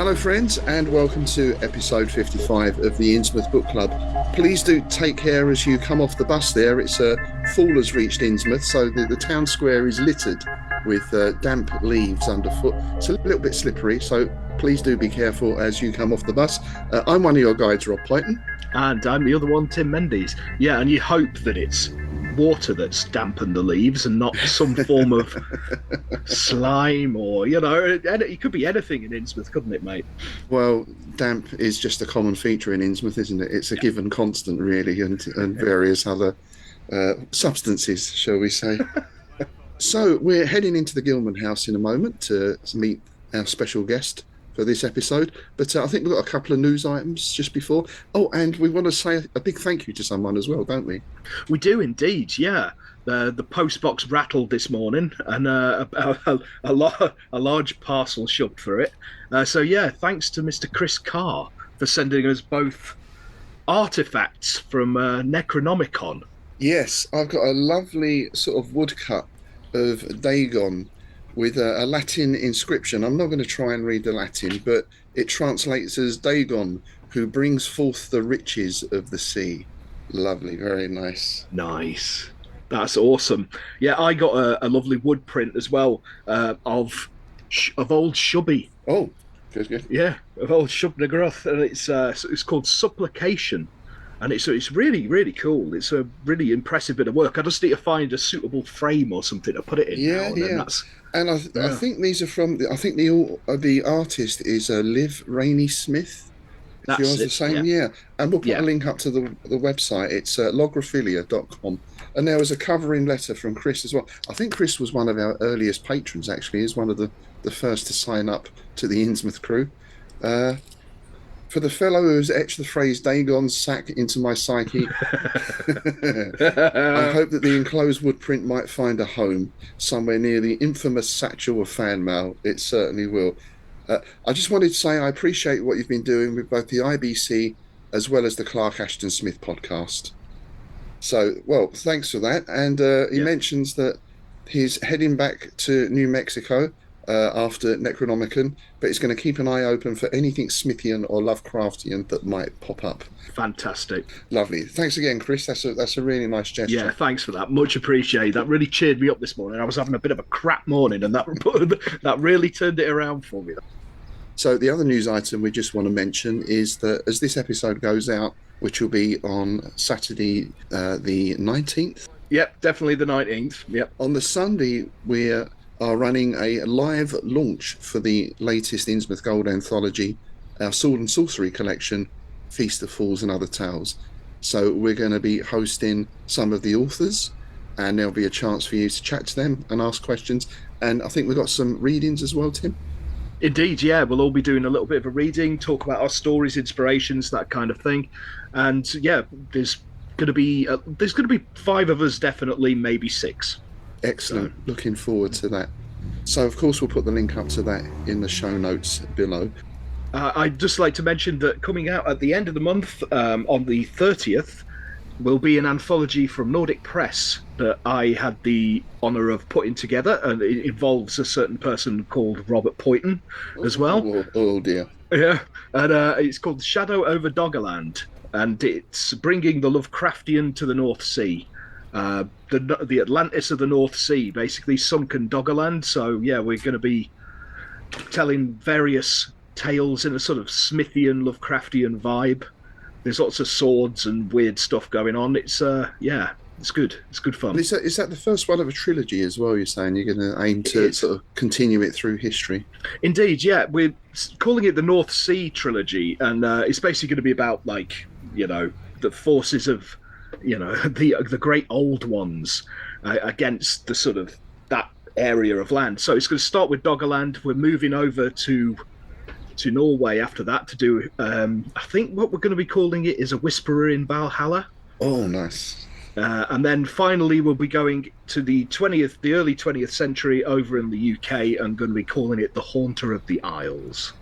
Hello friends, and welcome to episode 55 of the Innsmouth Book Club. Please do take care as you come off the bus there. It's fall has reached Innsmouth, so the town square is littered with damp leaves underfoot. It's a little bit slippery, so please do be careful as you come off the bus. I'm one of your guides, Rob Plyton. And I'm the other one, Tim Mendes. Yeah, and you hope that it's water that's dampened the leaves and not some form of slime or, it could be anything in Innsmouth, couldn't it, mate? Well, damp is just a common feature in Innsmouth, isn't it? It's a given constant, really, and various other substances, shall we say. So we're heading into the Gilman House in a moment to meet our special guest for this episode, but I think we've got a couple of news items just before. Oh, and we want to say a big thank you to someone as well, don't we? We do indeed, yeah. The post box rattled this morning, and a large parcel shoved for it. So yeah, thanks to Mr. Chris Carr for sending us both artifacts from Necronomicon. Yes, I've got a lovely sort of woodcut of Dagon with a Latin inscription. I'm not going to try and read the Latin, but it translates as Dagon, who brings forth the riches of the sea. Lovely, very nice. Nice. That's awesome. Yeah, I got a lovely wood print as well of old Shubby. Oh, good. Yeah, of old Shub-na-Groth, and it's called Supplication. And it's really, really cool. It's a really impressive bit of work. I just need to find a suitable frame or something to put it in. And I think these are from. I think the artist is Liv Rainey Smith. That's yours it, the same, yeah. And we'll put a link up to the website. It's lographilia.com. And there was a covering letter from Chris as well. I think Chris was one of our earliest patrons. Actually, he's one of the first to sign up to the Innsmouth crew. For the fellow who's etched the phrase Dagon's sack into my psyche, I hope that the enclosed wood print might find a home somewhere near the infamous satchel of fan mail. It certainly will. I just wanted to say I appreciate what you've been doing with both the IBC as well as the Clark Ashton Smith podcast. So, well, thanks for that. And he mentions that he's heading back to New Mexico after Necronomicon, but he's going to keep an eye open for anything Smithian or Lovecraftian that might pop up. Fantastic. Lovely. Thanks again, Chris. That's a really nice gesture. Yeah, thanks for that. Much appreciated. That really cheered me up this morning. I was having a bit of a crap morning, and that really turned it around for me. So the other news item we just want to mention is that as this episode goes out, which will be on Saturday the 19th. Yep, definitely the 19th. Yep. On the Sunday, we're running a live launch for the latest Innsmouth Gold Anthology, our Sword and Sorcery collection, Feast of Fools and Other Tales. So we're going to be hosting some of the authors, and there'll be a chance for you to chat to them and ask questions. And I think we've got some readings as well, Tim. Indeed, yeah. We'll all be doing a little bit of a reading, talk about our stories, inspirations, that kind of thing. And yeah, there's going to be 5 of us, definitely, maybe 6. Excellent. Looking forward to that. So, of course, we'll put the link up to that in the show notes below. I'd just like to mention that coming out at the end of the month, on the 30th, will be an anthology from Nordic Press that I had the honour of putting together, and it involves a certain person called Robert Poyton as well. Oh dear. Yeah, and it's called Shadow over Doggerland, and it's bringing the Lovecraftian to the North Sea. The Atlantis of the North Sea, basically sunken Doggerland. So yeah, we're going to be telling various tales in a sort of Smithian, Lovecraftian vibe. There's lots of swords and weird stuff going on. It's it's good. It's good fun. Is that the first one of a trilogy as well? You're saying you're going to aim to sort of continue it through history? Indeed, yeah. We're calling it the North Sea trilogy, and it's basically going to be about the forces of the great old ones against the sort of that area of land. So it's going to start with Doggerland. We're moving over to Norway after that to do I think what we're going to be calling it is a Whisperer in Valhalla. Oh, nice. And then finally we'll be going to the early 20th century over in the UK, and going to be calling it the Haunter of the Isles.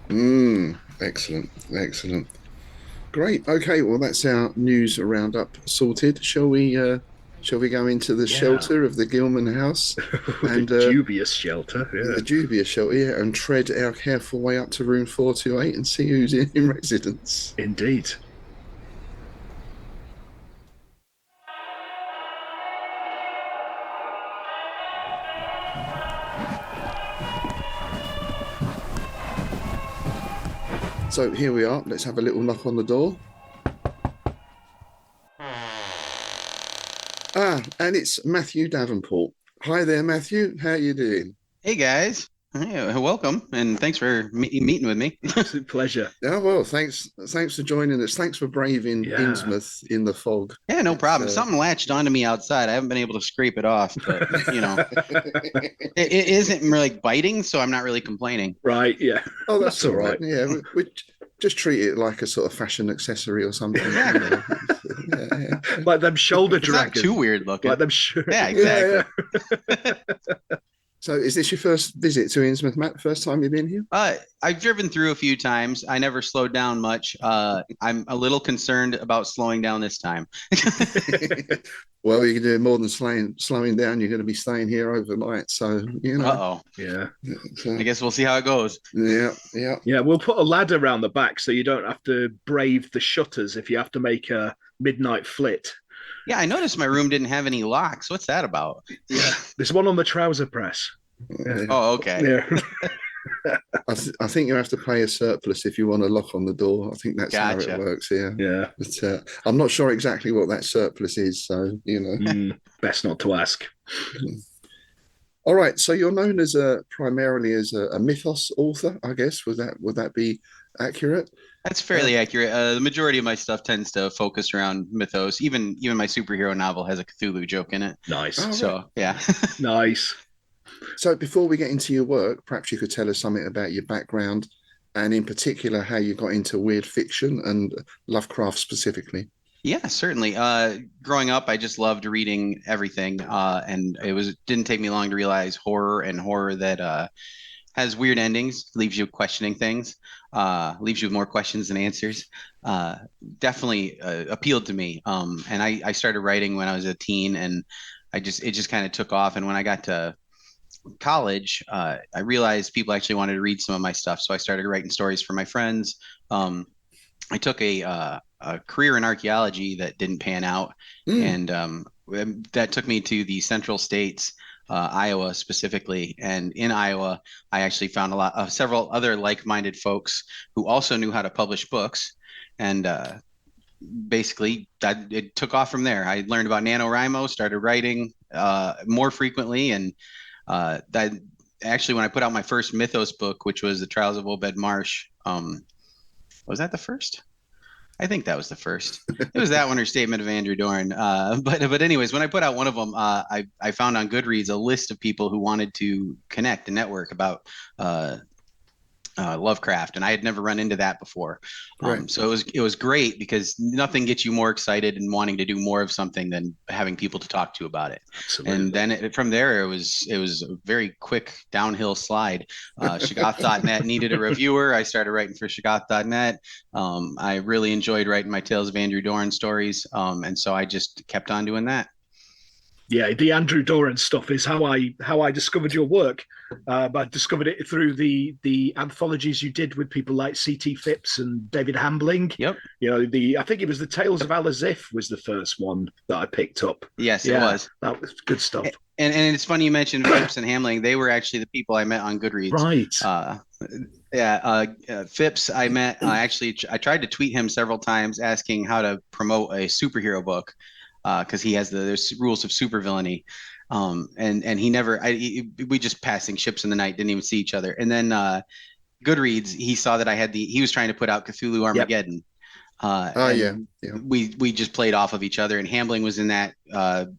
Excellent. Great. Okay, well, that's our news roundup sorted. Shall we Shall we go into the Yeah. shelter of the Gilman House The and dubious shelter. the Yeah. dubious shelter, yeah, and tread our careful way up to room 428 and see who's in residence? Indeed. So here we are. Let's have a little knock on the door. And it's Matthew Davenport. Hi there, Matthew. How are you doing? Hey guys, hey, welcome, and thanks for meeting with me. Absolute pleasure. Yeah, well, thanks for joining us. Thanks for braving Yeah. Innsmouth in the fog. Yeah, no It's, problem. Something latched onto me outside. I haven't been able to scrape it off, but it isn't really like biting, so I'm not really complaining. Right. Yeah. oh, that's That's all all right. right. Yeah, we just treat it like a sort of fashion accessory or something. Exactly. Yeah. Like them shoulder It's not draggers. too weird looking. Like them. Yeah, Yeah, exactly. So, is this your first visit to Innsmouth, Matt? First time you've been here? I've driven through a few times. I never slowed down much. I'm a little concerned about slowing down this time. Well, you can do more than slowing down. You're going to be staying here overnight, so you know. Uh-oh. Yeah. So, I guess we'll see how it goes. yeah. Yeah. We'll put a ladder around the back so you don't have to brave the shutters if you have to make a midnight flit. Yeah, I noticed my room didn't have any locks. What's that about? Yeah. There's one on the trouser press. Yeah. Oh, okay. Yeah. I think you have to pay a surplus if you want to lock on the door. I think that's how Gotcha. it works. Yeah. Yeah. But I'm not sure exactly what that surplus is, so you know. Best not to ask. All right. So you're known as primarily as a mythos author, I guess. Would that be accurate? That's fairly accurate. The majority of my stuff tends to focus around mythos. Even my superhero novel has a Cthulhu joke in it. Nice. Oh, So yeah. Nice. So before we get into your work, perhaps you could tell us something about your background and in particular how you got into weird fiction and Lovecraft specifically. Yeah, certainly. Growing up, I just loved reading everything, and didn't take me long to realize horror that has weird endings, leaves you questioning things, leaves you with more questions than answers. Definitely appealed to me. And I started writing when I was a teen, and it just kind of took off. And when I got to college, I realized people actually wanted to read some of my stuff, so I started writing stories for my friends. I took a career in archaeology that didn't pan out, and that took me to the central states, Iowa specifically. And in Iowa, I actually found several other like-minded folks who also knew how to publish books, and basically it took off from there. I learned about NaNoWriMo, started writing more frequently, and that actually when I put out my first mythos book, which was The Trials of Obed Marsh, was that the first? I think that was the first. It was that one or Statement of Andrew Dorn. But anyways, when I put out one of them, I found on Goodreads a list of people who wanted to connect and network about Lovecraft, and I had never run into that before. Right. So it was great because nothing gets you more excited and wanting to do more of something than having people to talk to about it. Absolutely. And then from there, it was a very quick downhill slide. Shoggoths.net needed a reviewer. I started writing for Shoggoths.net. I really enjoyed writing my Tales of Andrew Dorn stories, and so I just kept on doing that. Yeah, the Andrew Doran stuff is how I discovered your work. I discovered it through the anthologies you did with people like C.T. Phipps and David Hambling. Yep. You know, I think it was the Tales of Al-Azif was the first one that I picked up. Yes, it was. That was good stuff. And it's funny you mentioned Phipps and Hambling. They were actually the people I met on Goodreads. Right. Phipps, I met. I tried to tweet him several times asking how to promote a superhero book. Because he has there's rules of supervillainy, and he never. We just passing ships in the night, didn't even see each other. And then Goodreads, he saw that I had he was trying to put out Cthulhu Armageddon. Yep. Yeah. We just played off of each other, and Hambling was in that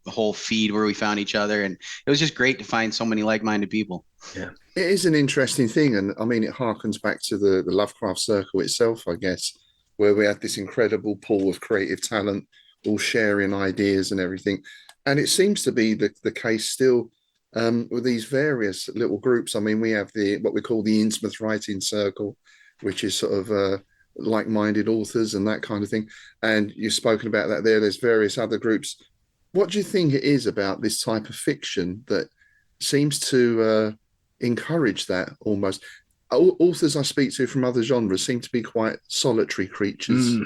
whole feed where we found each other, and it was just great to find so many like-minded people. Yeah, it is an interesting thing, and I mean, it harkens back to the Lovecraft Circle itself, I guess, where we had this incredible pool of creative talent, all sharing ideas and everything. And it seems to be the case still with these various little groups. I mean, we have what we call the Innsmouth Writing Circle, which is sort of like-minded authors and that kind of thing. And you've spoken about that there. There's various other groups what do you think it is about this type of fiction that seems to encourage that almost? Authors I speak to from other genres seem to be quite solitary creatures.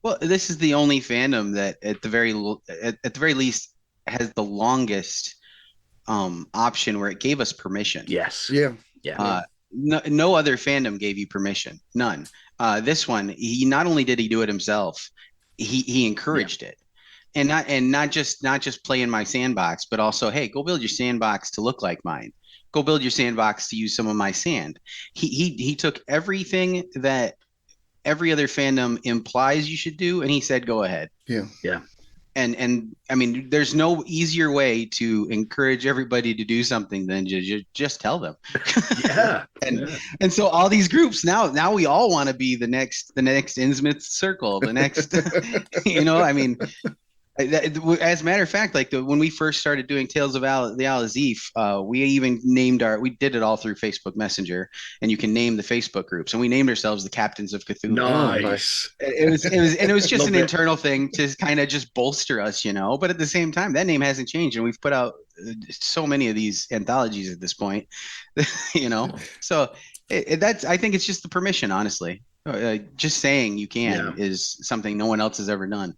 Well, this is the only fandom that at the very least has the longest option where it gave us permission. Yes. Yeah. Yeah. No other fandom gave you permission. None. This one, he not only did he do it himself, he encouraged it. And not just play in my sandbox, but also, hey, go build your sandbox to look like mine. Go build your sandbox to use some of my sand. He took everything that every other fandom implies you should do, and he said, go ahead. Yeah. Yeah. And I mean, there's no easier way to encourage everybody to do something than just tell them. Yeah. And so all these groups now we all want to be the next Innsmouth Circle, the next, I mean, as a matter of fact, like when we first started doing Tales of the Al-Azif, we even we did it all through Facebook Messenger, and you can name the Facebook groups, and we named ourselves the Captains of Cthulhu. Nice. It was just an internal thing to kind of just bolster us, but at the same time, that name hasn't changed, and we've put out so many of these anthologies at this point, so I think it's just the permission, honestly. Just saying you can is something no one else has ever done.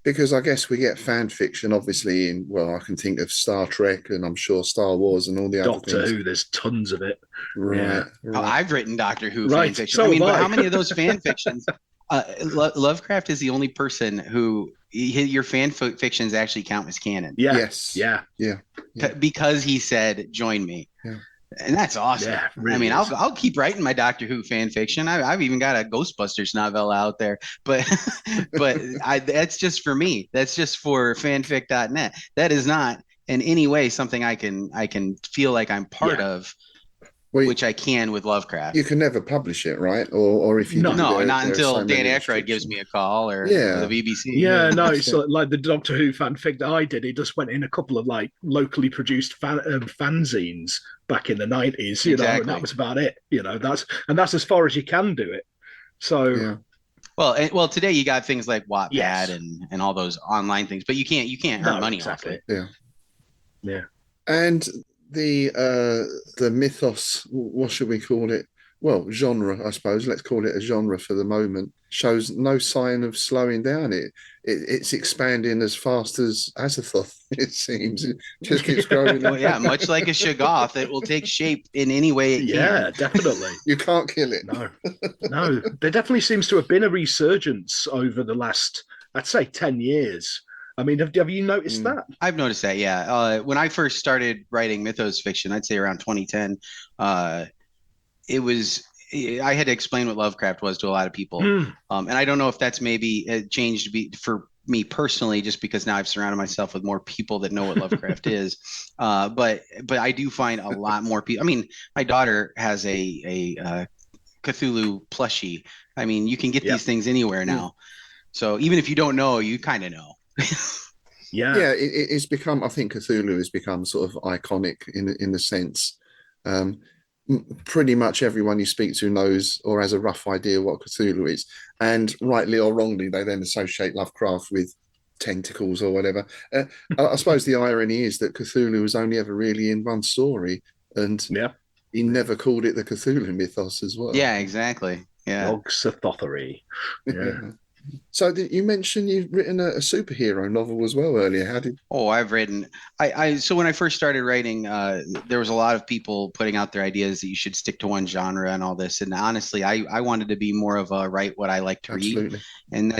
Because I guess we get fan fiction, obviously, I can think of Star Trek, and I'm sure Star Wars and all the other things. Doctor Who, there's tons of it. Right. Oh, I've written Doctor Who fan fiction. So but how many of those fan fictions? Lovecraft is the only person who your fan fictions actually count as canon. Yeah. Yes. Yeah. Because he said, "Join me." Yeah. And that's awesome. Yeah, really I mean, I'll keep writing my Doctor Who fan fiction. I've even got a Ghostbusters novella out there, but that's just for me. That's just for fanfic.net. That is not in any way something I can feel like I'm part of, which I can with Lovecraft. You can never publish it, right? Or if you not until Dan Aykroyd gives me a call or the BBC. Yeah, no, it's like the Doctor Who fanfic that I did. It just went in a couple of like locally produced fanzines back in the 90s, and that was about it. That's as far as you can do it. So well, today you got things like Wattpad and all those online things, but you can't earn money off it. Yeah. And the mythos, what should we call it? Well, genre, I suppose. Let's call it a genre for the moment. Shows no sign of slowing down. It's expanding as fast as Azathoth. It seems it just keeps growing. Well, much like a shoggoth, it will take shape in any way it can. Yeah, definitely. You can't kill it. No. There definitely seems to have been a resurgence over the last, I'd say, 10 years. I mean, have you noticed that? I've noticed that, yeah. When I first started writing mythos fiction, I'd say around 2010, I had to explain what Lovecraft was to a lot of people. And I don't know if that's maybe changed for me personally, just because now I've surrounded myself with more people that know what Lovecraft is. But I do find a lot more people. I mean, my daughter has a Cthulhu plushie. I mean, you can get these things anywhere now. So even if you don't know, you kind of know. It's become, I think Cthulhu has become sort of iconic in the sense pretty much everyone you speak to knows or has a rough idea what Cthulhu is, and rightly or wrongly they then associate Lovecraft with tentacles or whatever. I suppose the irony is that Cthulhu was only ever really in one story, and he never called it the Cthulhu mythos as well. Yeah, exactly. Logsathothery. Yeah. So you mentioned you've written a superhero novel as well earlier. How did? Oh, I've written. So when I first started writing, there was a lot of people putting out their ideas that you should stick to one genre and all this. And honestly, I wanted to be more of a write what I like to read, and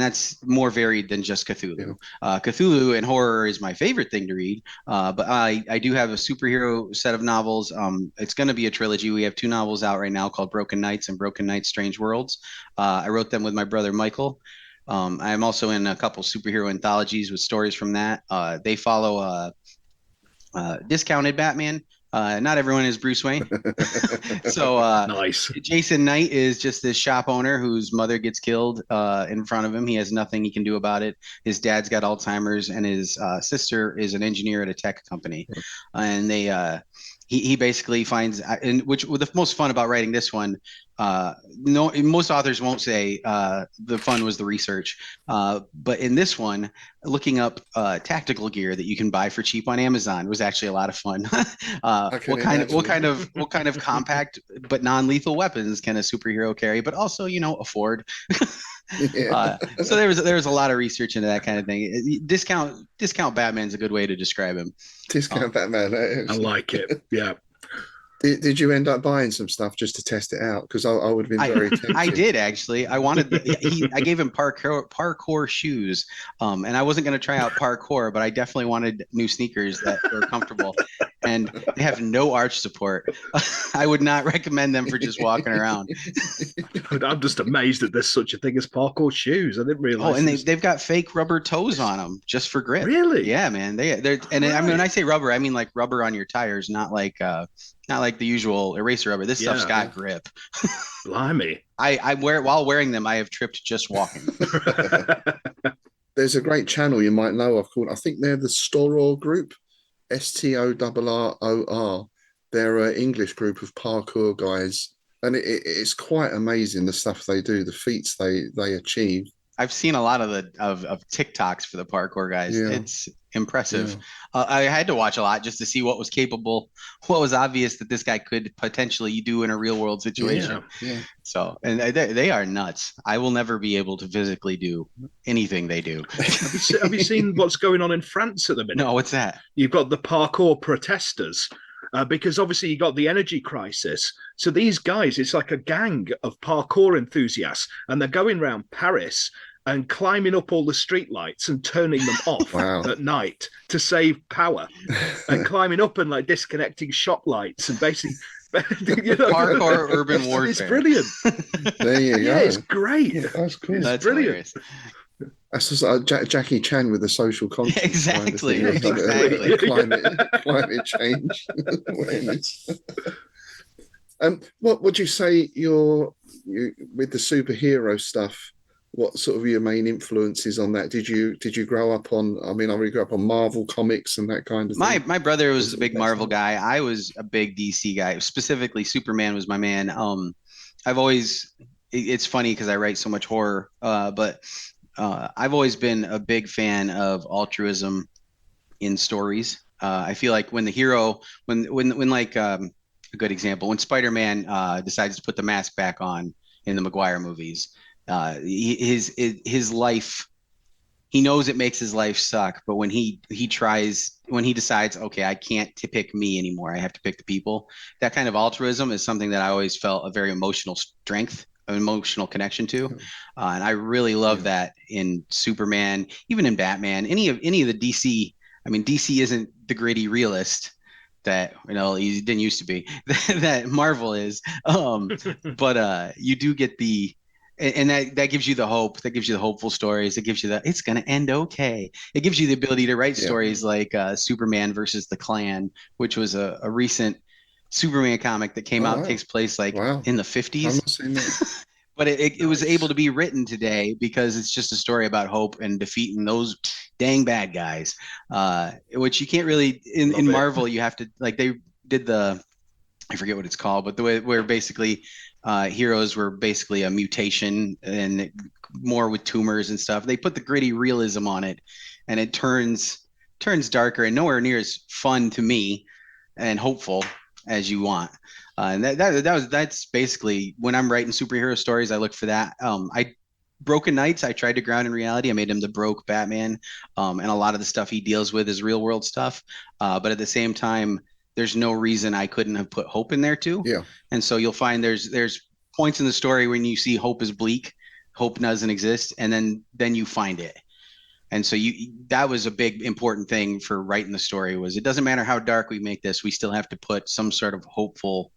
that's more varied than just Cthulhu. Cthulhu and horror is my favorite thing to read, but I do have a superhero set of novels. It's going to be a trilogy. We have 2 novels out right now called Broken Nights and Broken Nights Strange Worlds. I wrote them with my brother Michael. I'm also in a couple superhero anthologies with stories from that. They follow discounted Batman. Not everyone is Bruce Wayne. So nice. Jason Knight is just this shop owner whose mother gets killed in front of him. He has nothing he can do about it. His dad's got Alzheimer's, and his sister is an engineer at a tech company. And he basically finds, and which the most fun about writing this one, no, most authors won't say the fun was the research, but in this one, looking up tactical gear that you can buy for cheap on Amazon was actually a lot of fun. What kind of compact but non-lethal weapons can a superhero carry, but also, you know, afford? Yeah. So there was a lot of research into that kind of thing. Discount Batman's a good way to describe him. Discount Batman. I like it. Yeah. Did you end up buying some stuff just to test it out? Because I would have been very tempted. I did actually. I wanted. I gave him parkour shoes, and I wasn't going to try out parkour, but I definitely wanted new sneakers that were comfortable, and they have no arch support. I would not recommend them for just walking around. I'm just amazed that there's such a thing as parkour shoes. I didn't realize. Oh, and they've got fake rubber toes on them just for grip. Really? Yeah, man. They're and I mean, when I say rubber, I mean like rubber on your tires, not like the usual eraser rubber. This stuff's got grip. Blimey. I wear, while wearing them, I have tripped just walking. There's a great channel you might know of called, I think they're the Storor group, STORROR. They're an English group of parkour guys, and it's quite amazing the stuff they do, the feats they achieve. I've seen a lot of TikToks for the parkour guys. Yeah. It's impressive. Yeah. I had to watch a lot just to see what was obvious that this guy could potentially do in a real world situation. Yeah. So, and they are nuts. I will never be able to physically do anything they do. Have you seen what's going on in France at the minute? No, what's that? You've got the parkour protesters. Because obviously you got the energy crisis. So these guys, it's like a gang of parkour enthusiasts, and they're going around Paris and climbing up all the street lights and turning them off at night to save power, and climbing up and like disconnecting shop lights and basically parkour urban warfare. It's brilliant. There you go. Yeah, it's great. Yeah, that's cool. That's brilliant. Hilarious. That's just Jackie Chan with the social conscience. Exactly. Kind of thing. Exactly. Climate change awareness. What would you say you with the superhero stuff? What sort of your main influences on that? Did you grow up on? I mean, I grew up on Marvel comics and that kind of thing. My brother was a big Marvel guy. I was a big DC guy. Specifically, Superman was my man. I've always. It's funny because I write so much horror, but. I've always been a big fan of altruism in stories. I feel like when the hero, when like a good example, when Spider-Man decides to put the mask back on in the Maguire movies, his life, he knows it makes his life suck, but when he decides, okay, I can't pick me anymore, I have to pick the people. That kind of altruism is something that I always felt a very emotional strength. An emotional connection to, and I really love that in Superman, even in Batman, any of the DC. I mean, DC isn't the gritty realist that he didn't used to be that Marvel is, but you do get and that gives you the hope, that gives you the hopeful stories, it gives you it's gonna end okay. It gives you the ability to write stories like Superman versus the Klan, which was a recent Superman comic that came out. Takes place in the 50s. But it was able to be written today because it's just a story about hope and defeating those dang bad guys, which you can't really in Marvel. You have to, like, they did I forget what it's called, but the way where basically heroes were basically a mutation and more with tumors and stuff. They put the gritty realism on it, and it turns darker and nowhere near as fun to me and hopeful as you want. And that's basically when I'm writing superhero stories, I look for that. Broken Knights, I tried to ground in reality. I made him the broke Batman, and a lot of the stuff he deals with is real world stuff. But at the same time, there's no reason I couldn't have put hope in there too. Yeah. And so you'll find there's points in the story when you see hope is bleak, hope doesn't exist, and then you find it. And so that was a big important thing for writing the story. Was it doesn't matter how dark we make this, we still have to put some sort of hopeful,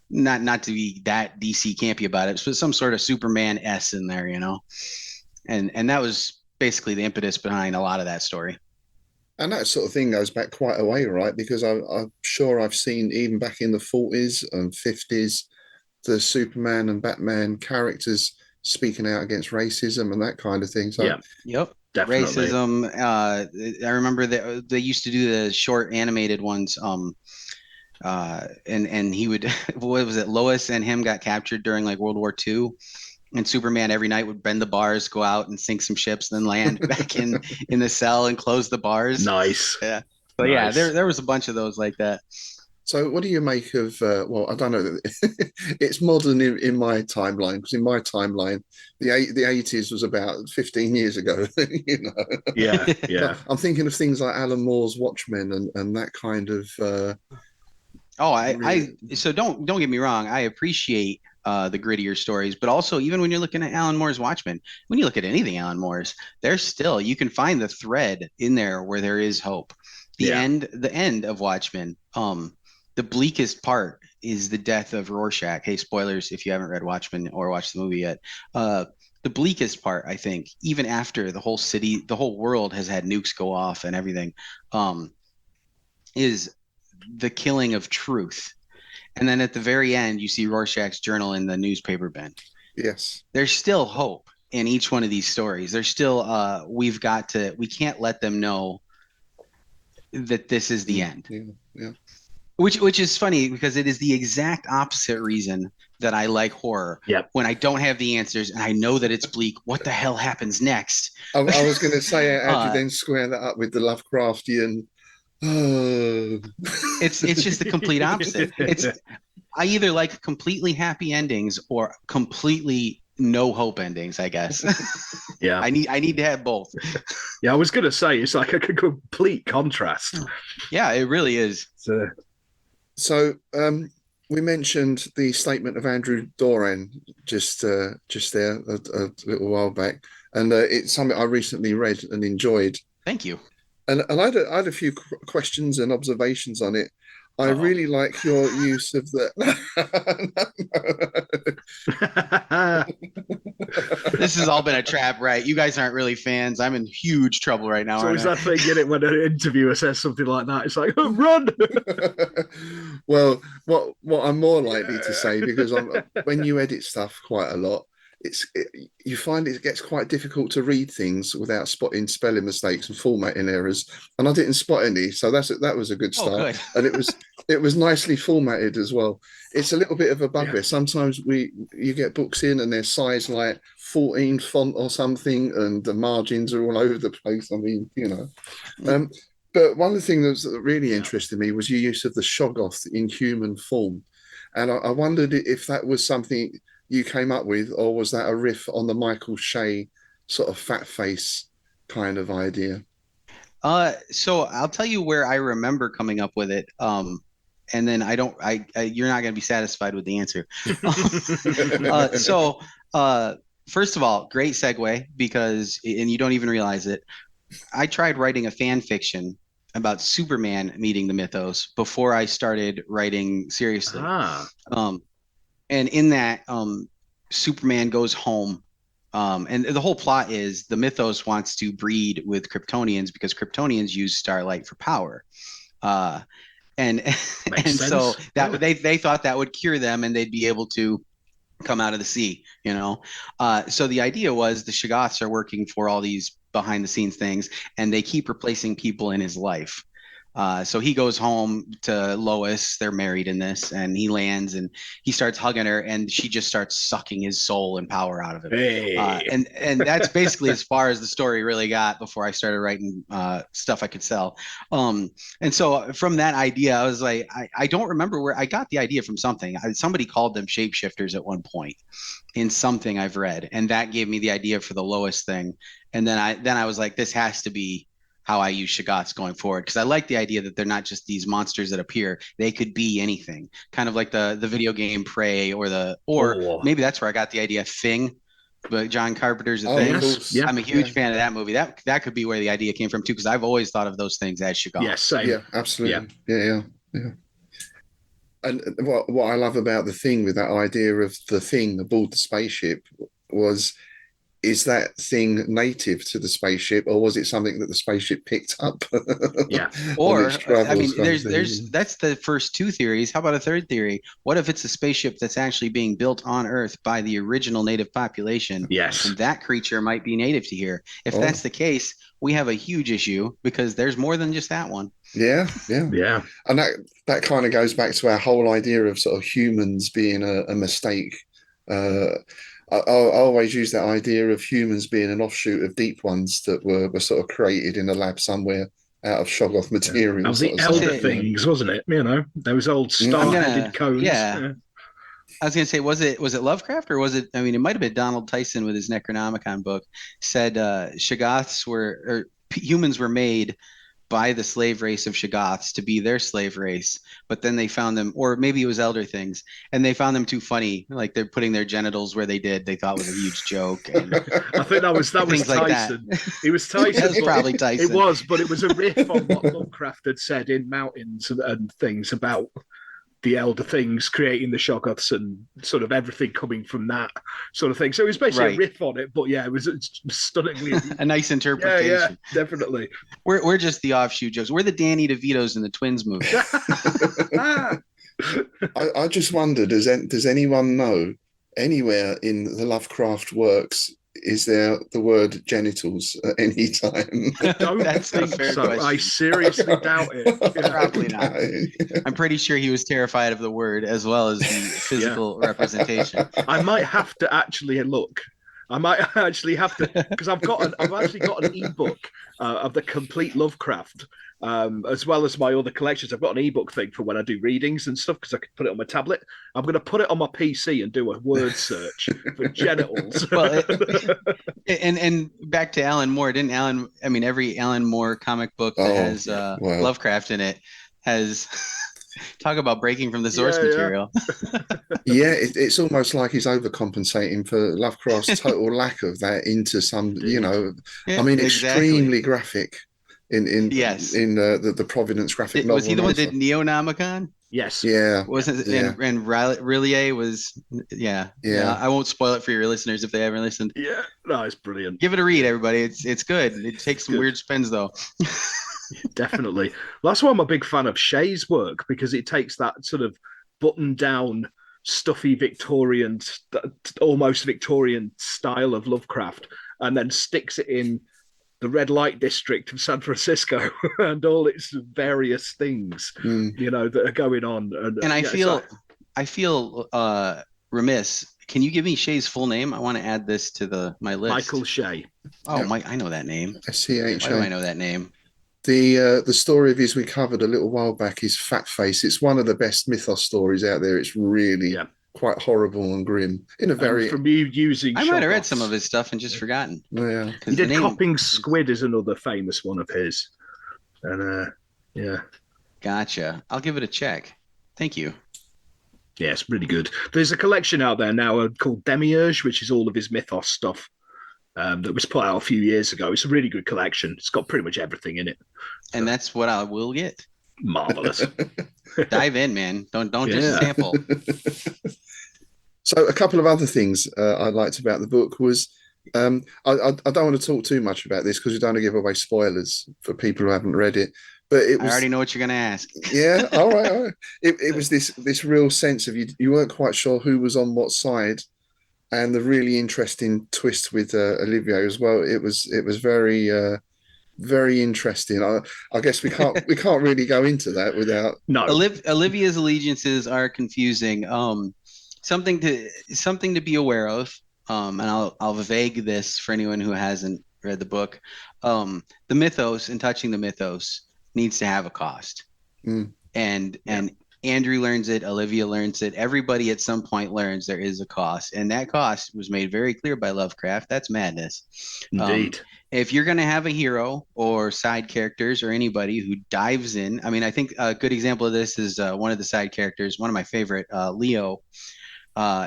not to be that DC campy about it, but some sort of Superman S in there, and that was basically the impetus behind a lot of that story. And that sort of thing goes back quite a way, right? Because I'm sure I've seen even back in the 40s and 50s, the Superman and Batman characters speaking out against racism and that kind of thing. So Yep. Definitely. Racism. I remember that they used to do the short animated ones. and he would what was it? Lois and him got captured during like World War II, and Superman every night would bend the bars, go out and sink some ships, then land back in the cell and close the bars. Nice. Yeah. So yeah, Nice. there was a bunch of those like that. So, what do you make of? Well, I don't know. It's modern in my timeline because in my timeline, the 80s was about 15 years ago. You know, Yeah, but yeah. I'm thinking of things like Alan Moore's Watchmen and that kind of. Oh, Really, so don't get me wrong. I appreciate the grittier stories, but also even when you're looking at Alan Moore's Watchmen, when you look at anything Alan Moore's, there's still you can find the thread in there where there is hope. Yeah. The end of Watchmen. The bleakest part is the death of Rorschach. Hey, spoilers if you haven't read Watchmen or watched the movie yet. The bleakest part, I think, even after the whole city, the whole world has had nukes go off and everything, is the killing of truth. And then at the very end, you see Rorschach's journal in the newspaper bin. yes. There's still hope in each one of these stories. There's still we can't let them know that this is the end. Yeah, yeah. Which is funny because it is the exact opposite reason that I like horror. Yep. When I don't have the answers and I know that it's bleak, what the hell happens next? I was going to say, how do you then square that up with the Lovecraftian? Oh. It's just the complete opposite. I either like completely happy endings or completely no hope endings, I guess. Yeah. I need to have both. Yeah, I was gonna say it's like a complete contrast. Yeah, it really is. So we mentioned the statement of Andrew Doran just there a little while back, and it's something I recently read and enjoyed. Thank you. And I had a few questions and observations on it. I Uh-oh. really like your use of the. This has all been a trap, right? You guys aren't really fans. I'm in huge trouble right now. So is that thing in it when an interviewer says something like that? It's like, oh, run. Well, what I'm more likely to say, because when you edit stuff quite a lot, you find it gets quite difficult to read things without spotting spelling mistakes and formatting errors. And I didn't spot any, so that was a good start. Good. And it was nicely formatted as well. It's a little bit of a bugbear. Yeah. Sometimes you get books in and they're size like 14 font or something, and the margins are all over the place. I mean, you know. But one of the things that really interested me was your use of the shoggoth in human form. And I wondered if that was something you came up with, or was that a riff on the Michael Shea sort of fat face kind of idea? So I'll tell you where I remember coming up with it. And then you're not going to be satisfied with the answer. First of all, great segue and you don't even realize it. I tried writing a fan fiction about Superman meeting the mythos before I started writing seriously. And in that, Superman goes home. And the whole plot is the mythos wants to breed with Kryptonians because Kryptonians use starlight for power. And so that they thought that would cure them and they'd be able to come out of the sea, you know? So the idea was the shoggoths are working for all these behind the scenes things and they keep replacing people in his life. So he goes home to Lois, they're married in this, and he lands and he starts hugging her and she just starts sucking his soul and power out of him. Hey. And that's basically as far as the story really got before I started writing stuff I could sell. And so from that idea, I was like, I don't remember where I got the idea from something. Somebody called them shapeshifters at one point in something I've read, and that gave me the idea for the Lois thing. And then I was like, this has to be how I use shoggoths going forward, because I like the idea that they're not just these monsters that appear. They could be anything, kind of like the video game Prey or maybe that's where I got the idea Thing, but John Carpenter's The Thing. Yes. Yeah. I'm a huge fan of that movie. That could be where the idea came from too, because I've always thought of those things as shoggoths. Yes, same. Yeah, absolutely. Yeah. And what I love about The Thing with that idea of the thing aboard the spaceship was is that thing native to the spaceship, or was it something that the spaceship picked up Yeah. on its Or, I travels? mean, Kind of there's thing. that's the first two theories. How about a third theory? What if it's a spaceship that's actually being built on Earth by the original native population, Yes. and that creature might be native to here? If that's Oh, the case, we have a huge issue because there's more than just that one. yeah, yeah. Yeah. And that kind of goes back to our whole idea of sort of humans being a mistake. Uh, I always use that idea of humans being an offshoot of deep ones that were sort of created in a lab somewhere out of shoggoth Yeah. That material, was sort the of Was elder stuff. it? things, wasn't it? You know, those old I'm Mm. star-headed gonna, cones. yeah. I was gonna say, was it Lovecraft or was it? I mean, it might have been Donald Tyson with his Necronomicon book. Said shoggoths were or humans were made by the slave race of shoggoths to be their slave race, but then they found them, or maybe it was Elder Things, and they found them too funny, like they're putting their genitals where they did. They thought was a huge joke and I think that was things like that. Tyson. It was Tyson, That's but probably Tyson. it was a riff on what Lovecraft had said in Mountains and things about the elder things creating the shoggoths and sort of everything coming from that sort of thing. So it was basically a Right. riff on it, but yeah, it's stunningly. A nice Yeah, yeah, interpretation. definitely. We're just the offshoot jokes. We're the Danny DeVitos in the Twins movie. I just wonder, does anyone know anywhere in the Lovecraft works, is there the word genitals at any time? I don't That's a think fair so. I question. seriously doubt it. Probably not. I'm pretty sure he was terrified of the word as well as the Yeah. physical representation. I might have to actually look. I might actually have to because I've actually got an ebook of the complete Lovecraft, as well as my other collections. I've got an ebook thing for when I do readings and stuff because I can put it on my tablet. I'm going to put it on my PC and do a word search for genitals. Well, and back to Alan Moore. Didn't Alan? I mean, every Alan Moore comic book that Oh, has well, Lovecraft in it has talk about breaking from the source Yeah, yeah. material. yeah, it's almost like he's overcompensating for Lovecraft's total lack of that into some, Indeed. Yeah, I mean, exactly. extremely graphic Yes. in the Providence graphic Was novel he the and one all that did stuff. Neonomicon? Yes. Yeah, Yeah. Wasn't yeah, and Rillier was yeah. yeah. I won't spoil it for your listeners if they haven't listened. Yeah. No, it's brilliant. Give it a read, everybody. It's good. It takes some Good. weird spins though. Definitely. Well, that's why I'm a big fan of Shay's work because it takes that sort of button down, stuffy Victorian, almost Victorian style of Lovecraft and then sticks it in the red light district of San Francisco and all its various things, Mm. that are going on. And yeah, it's like I feel remiss. Can you give me Shay's full name? I want to add this to my list. Michael Shay. Oh, Yeah. Mike, I know that name. Why do I SCHA. know that name? The story of his we covered a little while back is Fat Face. It's one of the best mythos stories out there. It's really Yeah. quite horrible and grim in a And very from you using I might have read shoggoths. some of his stuff and just forgotten. yeah. He Because the did name. Copping Squid is another famous one of his. And yeah. Gotcha. I'll give it a check. Thank you. Yeah, it's really good. There's a collection out there now called Demiurge, which is all of his mythos stuff that was put out a few years ago. It's a really good collection. It's got pretty much everything in it. And that's what I will get. Marvelous. Dive in, man. Don't Yeah. just sample. So a couple of other things I liked about the book was I don't want to talk too much about this because we don't want to give away spoilers for people who haven't read it. But it I was already know what you're gonna ask. yeah, all right, all right. It was this real sense of you weren't quite sure who was on what side, and the really interesting twist with Olivia as well. It was very very interesting. I guess we can't really go into that without No. Olivia's allegiances are confusing. Something to be aware of. And I'll vague this for anyone who hasn't read the book. The mythos and touching the mythos needs to have a cost. Mm. And Andrew learns it, Olivia learns it, everybody at some point learns there is a cost. And that cost was made very clear by Lovecraft. That's madness. Indeed. If you're going to have a hero or side characters or anybody who dives in, I mean, I think a good example of this is one of the side characters, one of my favorite, Leo.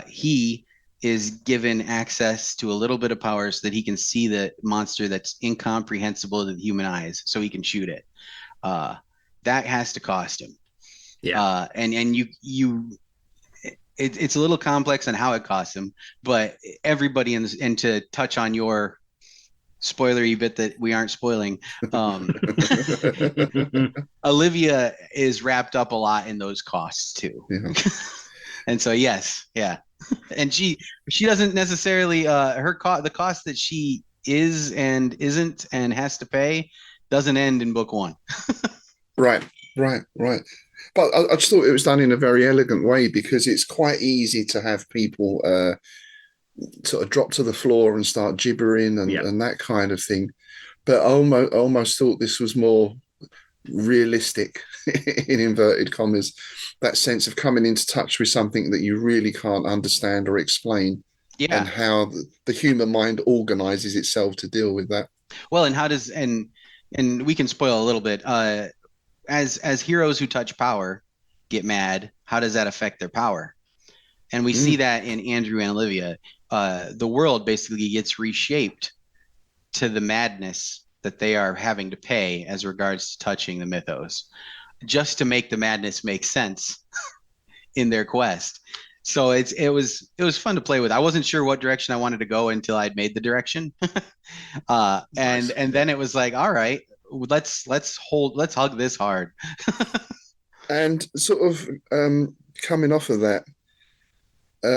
He is given access to a little bit of power so that he can see the monster that's incomprehensible to the human eyes, so he can shoot it. That has to cost him. Yeah. And you it's a little complex on how it costs him, but everybody and to touch on your spoilery bit that we aren't spoiling, Olivia is wrapped up a lot in those costs too. Yeah. And so yes, yeah. And she doesn't necessarily the cost that she is and isn't and has to pay doesn't end in book one. Right. But I just thought it was done in a very elegant way, because it's quite easy to have people sort of drop to the floor and start gibbering and that kind of thing. But I almost thought this was more realistic, in inverted commas, that sense of coming into touch with something that you really can't understand or explain, and how the human mind organizes itself to deal with that. Well, and how does and we can spoil a little bit. As heroes who touch power get mad, how does that affect their power? And we see that in Andrew and Olivia. The world basically gets reshaped to the madness that they are having to pay as regards to touching the mythos, just to make the madness make sense in their quest. So it was fun to play with. I wasn't sure what direction I wanted to go until I'd made the direction. And then it was like, all right, let's hug this hard. And sort of coming off of that,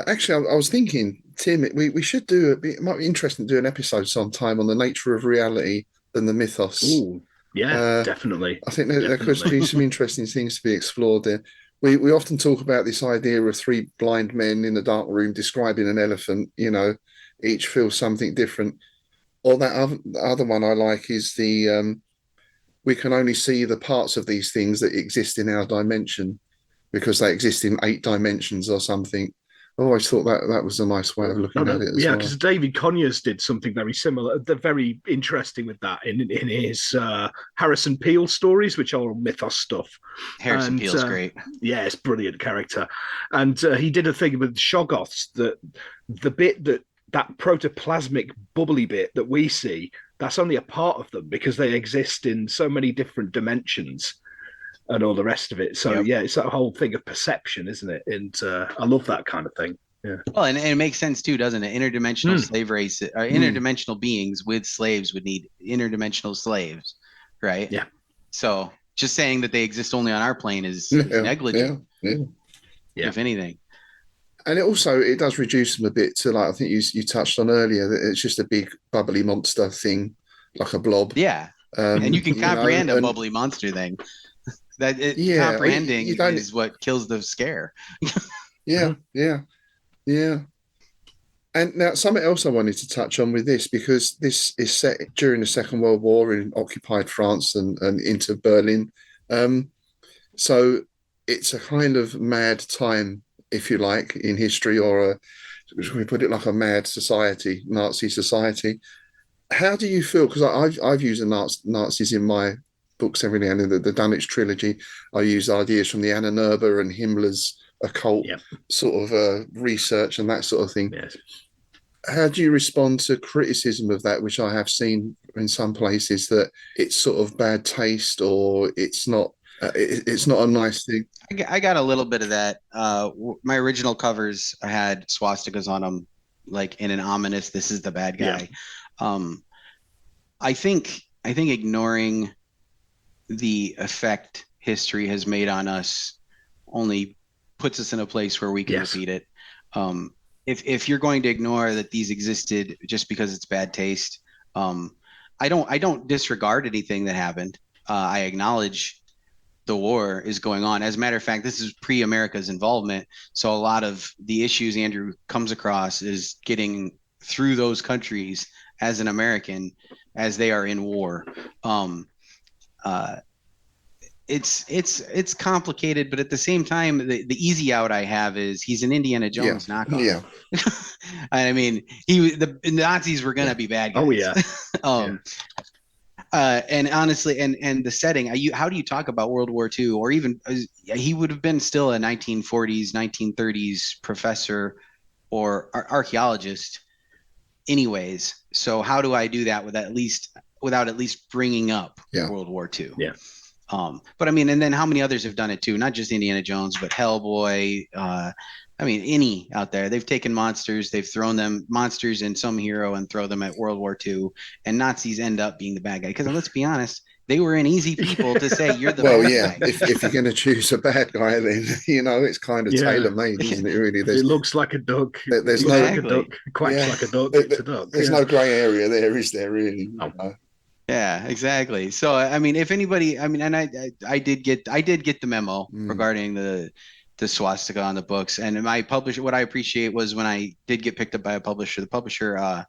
actually, I was thinking, Tim, we should it might be interesting to do an episode sometime on the nature of reality and the mythos. Ooh, yeah, definitely. I think there could be some interesting things to be explored there. We often talk about this idea of three blind men in a dark room describing an elephant, each feels something different. Or that other one I like is we can only see the parts of these things that exist in our dimension because they exist in 8 dimensions or something. I always thought that was a nice way of looking at it as well. Because David Conyers did something very similar. They're very interesting with that in his Harrison Peel stories, which are all mythos stuff. Harrison Peel's great. Yeah, it's brilliant character. And he did a thing with shoggoths, that the bit that protoplasmic bubbly bit that we see, that's only a part of them because they exist in so many different dimensions and all the rest of it. So yeah, it's that whole thing of perception, isn't it? And I love that kind of thing. Yeah. Well, and it makes sense too, doesn't it? Interdimensional slave race, interdimensional beings with slaves would need interdimensional slaves, right? Yeah. So just saying that they exist only on our plane is negligent, if anything. And it does reduce them a bit to, like I think you touched on earlier, that it's just a big bubbly monster thing, like a blob. Yeah. And you can comprehend a bubbly monster thing. Comprehending is what kills the scare. Yeah. And now something else I wanted to touch on with this, because this is set during the Second World War in occupied France and into Berlin. So it's a kind of mad time, if you like, in history, or should we put it like a mad society, Nazi society. How do you feel? Because I've used the Nazis in my books every now and then. The Dunwich trilogy, I use ideas from the Anna Nerber and Himmler's occult sort of research and that sort of thing. Yes. How do you respond to criticism of that, which I have seen in some places, that it's sort of bad taste, or it's not a nice thing? I got a little bit of that. My original covers had swastikas on them, like in an ominous, this is the bad guy. Yeah. I think ignoring the effect history has made on us only puts us in a place where we can repeat it. If you're going to ignore that these existed just because it's bad taste, I don't disregard anything that happened. I acknowledge the war is going on. As a matter of fact, this is pre-America's involvement. So a lot of the issues Andrew comes across is getting through those countries as an American as they are in war. It's complicated, but at the same time, the easy out I have is he's an Indiana Jones knockoff. Yeah. I mean, the Nazis were gonna be bad guys. Oh yeah. And honestly, and the setting, how do you talk about World War II, or even he would have been still a 1940s, 1930s professor or archaeologist anyways. So how do I do that without at least bringing up World War II? Yeah. But I mean, and then how many others have done it too? Not just Indiana Jones, but Hellboy, I mean, any out there. They've taken monsters, they've thrown them monsters in some hero and throw them at World War II, and Nazis end up being the bad guy. Because let's be honest, they were an easy people to say you're the Well, bad yeah, guy. if you're going to choose a bad guy, then it's kind of Yeah. tailor made, isn't it? Really, If it looks like a duck. there's Looks no like a duck. Quacks like a duck. It's a duck. there's no grey area there, is there? Really? Oh. Yeah, exactly. So I mean, if anybody, I mean, and I did get the memo regarding the swastika on the books, and my publisher. What I appreciate was when I did get picked up by a publisher. The publisher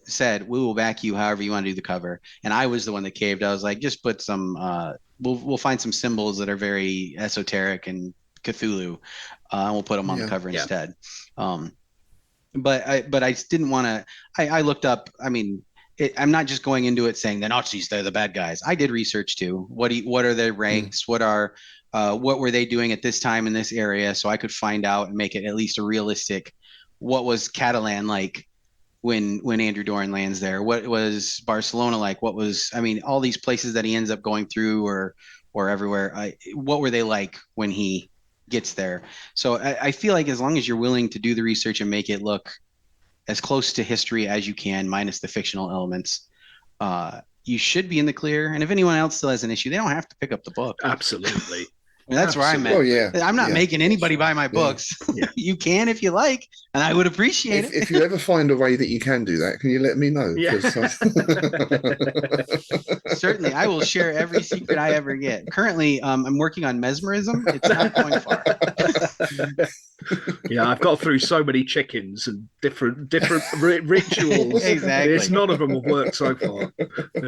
said, "We will back you however you want to do the cover," and I was the one that caved. I was like, "Just put some. We'll find some symbols that are very esoteric and Cthulhu, and we'll put them on the cover instead." But I didn't want to. I looked up. I mean. I'm not just going into it saying the Nazis, they're the bad guys. I did research too. What are their ranks? What were they doing at this time in this area? So I could find out and make it at least a realistic. What was Catalan like when Andrew Doran lands there? What was Barcelona like? All these places that he ends up going through or everywhere. What were they like when he gets there? So I feel like as long as you're willing to do the research and make it look as close to history as you can, minus the fictional elements, you should be in the clear. And if anyone else still has an issue, they don't have to pick up the book. Absolutely. I mean, that's where I'm at. Well, yeah. I'm not making anybody buy my books. Yeah. You can if you like, and I would appreciate it. If you ever find a way that you can do that, can you let me know? Yeah. Certainly, I will share every secret I ever get. Currently, I'm working on mesmerism. It's not going far. Yeah, I've got through so many chickens and different rituals. Exactly. It's none of them have worked so far.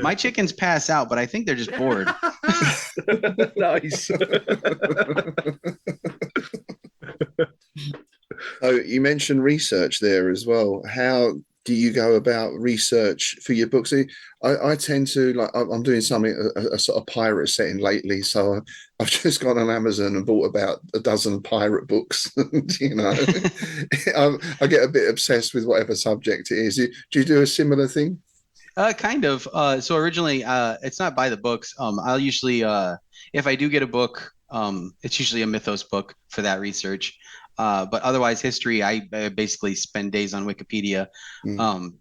My chickens pass out, but I think they're just bored. Nice. So you mentioned research there as well. How do you go about research for your books? I tend to I'm doing something a sort of pirate setting lately, so I've just gone on Amazon and bought about a dozen pirate books. I get a bit obsessed with whatever subject it is. Do you do a similar thing? Kind of. So originally, it's not by the books. I'll usually, if I do get a book, it's usually a mythos book for that research. But otherwise, history, I basically spend days on Wikipedia. The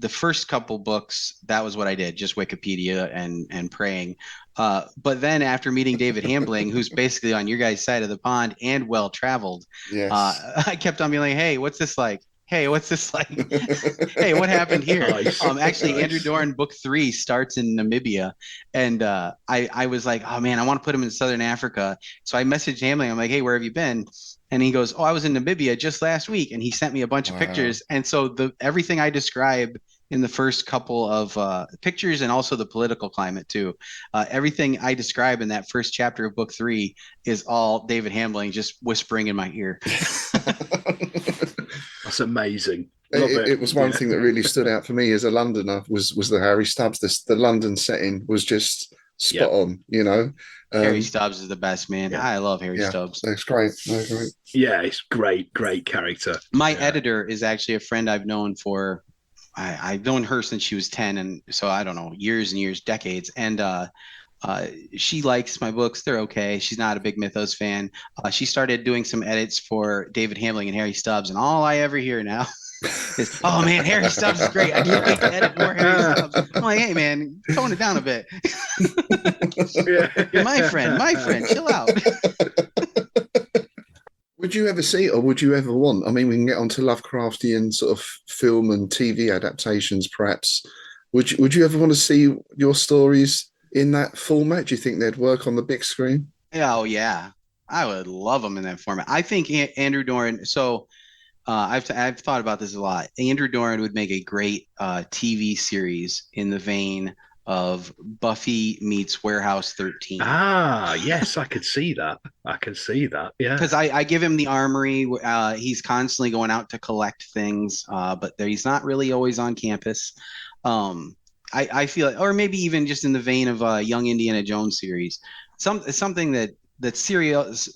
first couple books, that was what I did, just Wikipedia and praying. But then after meeting David Hambling, who's basically on your guys' side of the pond and well traveled, yes. I kept on being like, "Hey, what's this like? Hey, what's this like? Hey, what happened here?" Nice. Actually, Nice. Andrew Doran book 3 starts in Namibia, and I was like, "Oh man, I want to put him in Southern Africa." So I messaged Hamlin. I'm like, "Hey, where have you been?" And he goes, "Oh, I was in Namibia just last week," and he sent me a bunch of pictures. And so everything I describe in the first couple of pictures, and also the political climate too, everything I describe in that first chapter of book 3 is all David Hambling just whispering in my ear. That's amazing. It was one thing that really stood out for me as a Londoner was the Harry Stubbs. The London setting was just spot on, Harry Stubbs is the best, man. Yeah. I love Harry Stubbs. That's great. Great. Yeah, it's great character. My editor is actually a friend I've known for, I've known her since she was 10. And so I don't know, years and years, decades. And she likes my books. They're okay. She's not a big mythos fan. She started doing some edits for David Hambling and Harry Stubbs. And all I ever hear now is, "Oh man, Harry Stubbs is great. I can't wait to edit more Harry Stubbs." I'm like, "Hey man, tone it down a bit." my friend, chill out. Would you ever see, or would you ever want? I mean, we can get onto Lovecraftian sort of film and TV adaptations, perhaps. Would you ever want to see your stories in that format? Do you think they'd work on the big screen? Oh yeah, I would love them in that format. I think Andrew Doran. So I've thought about this a lot. Andrew Doran would make a great TV series in the vein of Buffy meets Warehouse 13. Ah, yes, I could see that. Yeah, because I give him the armory. He's constantly going out to collect things, but he's not really always on campus. I feel, or maybe even just in the vein of a Young Indiana Jones series, something that's serialized.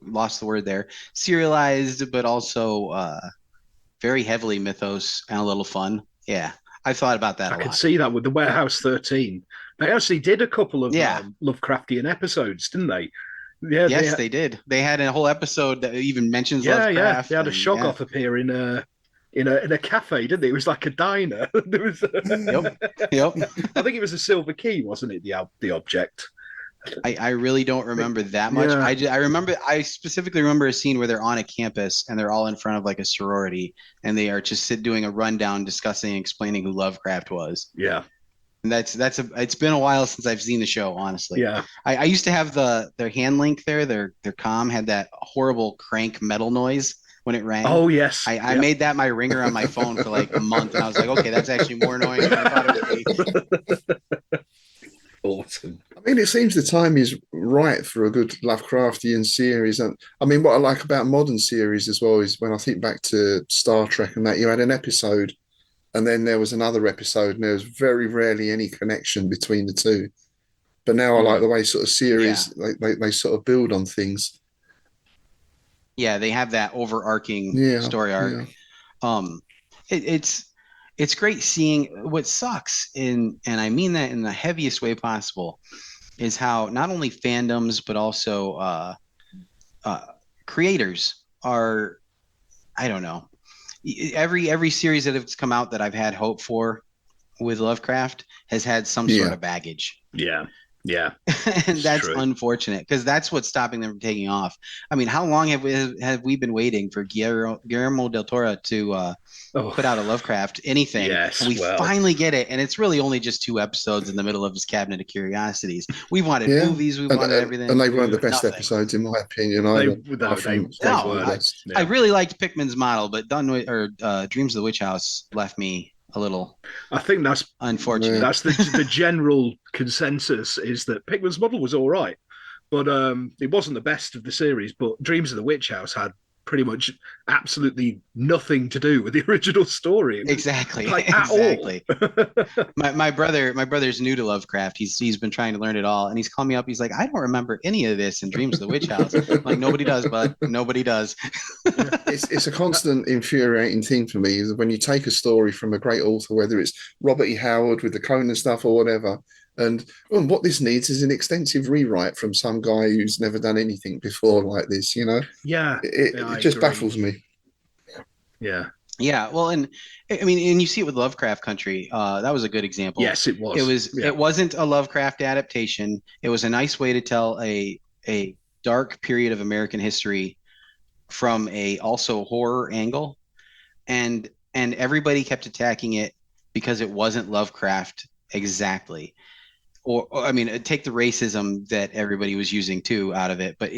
Lost the word there. Serialized, but also very heavily mythos and a little fun. Yeah, I thought about that. I could see that with the Warehouse 13. They actually did a couple of Yeah. Lovecraftian episodes, didn't they? Yeah, Yes, they did. They had a whole episode that even mentions yeah. They Lovecraft, had a and yeah. shoggoth appear in a cafe, didn't they? It was like a diner. There was, Yep. Yep. I think it was a silver key, wasn't it? The object. I really don't remember that much. Yeah. I specifically remember a scene where they're on a campus and they're all in front of like a sorority and they are just doing a rundown discussing and explaining who Lovecraft was. Yeah. And it's been a while since I've seen the show, honestly. Yeah. I used to have their hand link there, their comm had that horrible crank metal noise when it rang. Oh yes. I made that my ringer on my phone for like a month and I was like, okay, that's actually more annoying than I thought it would be. Awesome. I mean, it seems the time is right for a good Lovecraftian series. And I mean, what I like about modern series as well is when I think back to Star Trek and that, you had an episode and then there was another episode and there was very rarely any connection between the two. But now I like the way sort of series, they sort of build on things. Yeah, they have that overarching story arc. Yeah. It's great seeing. What sucks and I mean that in the heaviest way possible, is how not only fandoms but also creators are, I don't know, every series that has come out that I've had hope for with Lovecraft has had some sort of baggage. Yeah. Yeah. And that's unfortunate because that's what's stopping them from taking off. I mean, how long have we been waiting for Guillermo del Toro to put out a Lovecraft anything? Yes, and we finally get it, and it's really only just 2 episodes in the middle of his Cabinet of Curiosities. We wanted movies, we wanted everything, and they weren't the best episodes in my opinion either. I really liked Pickman's model, but Dreams of the Witch House left me a little. I think that's unfortunate. Yeah. That's the general consensus, is that Pickman's model was all right, but it wasn't the best of the series. But Dreams of the Witch House had pretty much absolutely nothing to do with the original story. Exactly. Exactly. my brother's new to Lovecraft. He's been trying to learn it all, and he's calling me up. He's like, I don't remember any of this in Dreams of the Witch House. I'm like, nobody does, bud. Nobody does. It's a constant infuriating thing for me is when you take a story from a great author, whether it's Robert E. Howard with the Conan stuff or whatever, and what this needs is an extensive rewrite from some guy who's never done anything before like this, you know? Yeah. It just baffles me. Yeah. Yeah. Well, and I mean, and you see it with Lovecraft Country. That was a good example. Yes, it was. It wasn't a Lovecraft adaptation. It was a nice way to tell a dark period of American history from a also horror angle. And everybody kept attacking it because it wasn't Lovecraft exactly. Or I mean, take the racism that everybody was using too out of it, but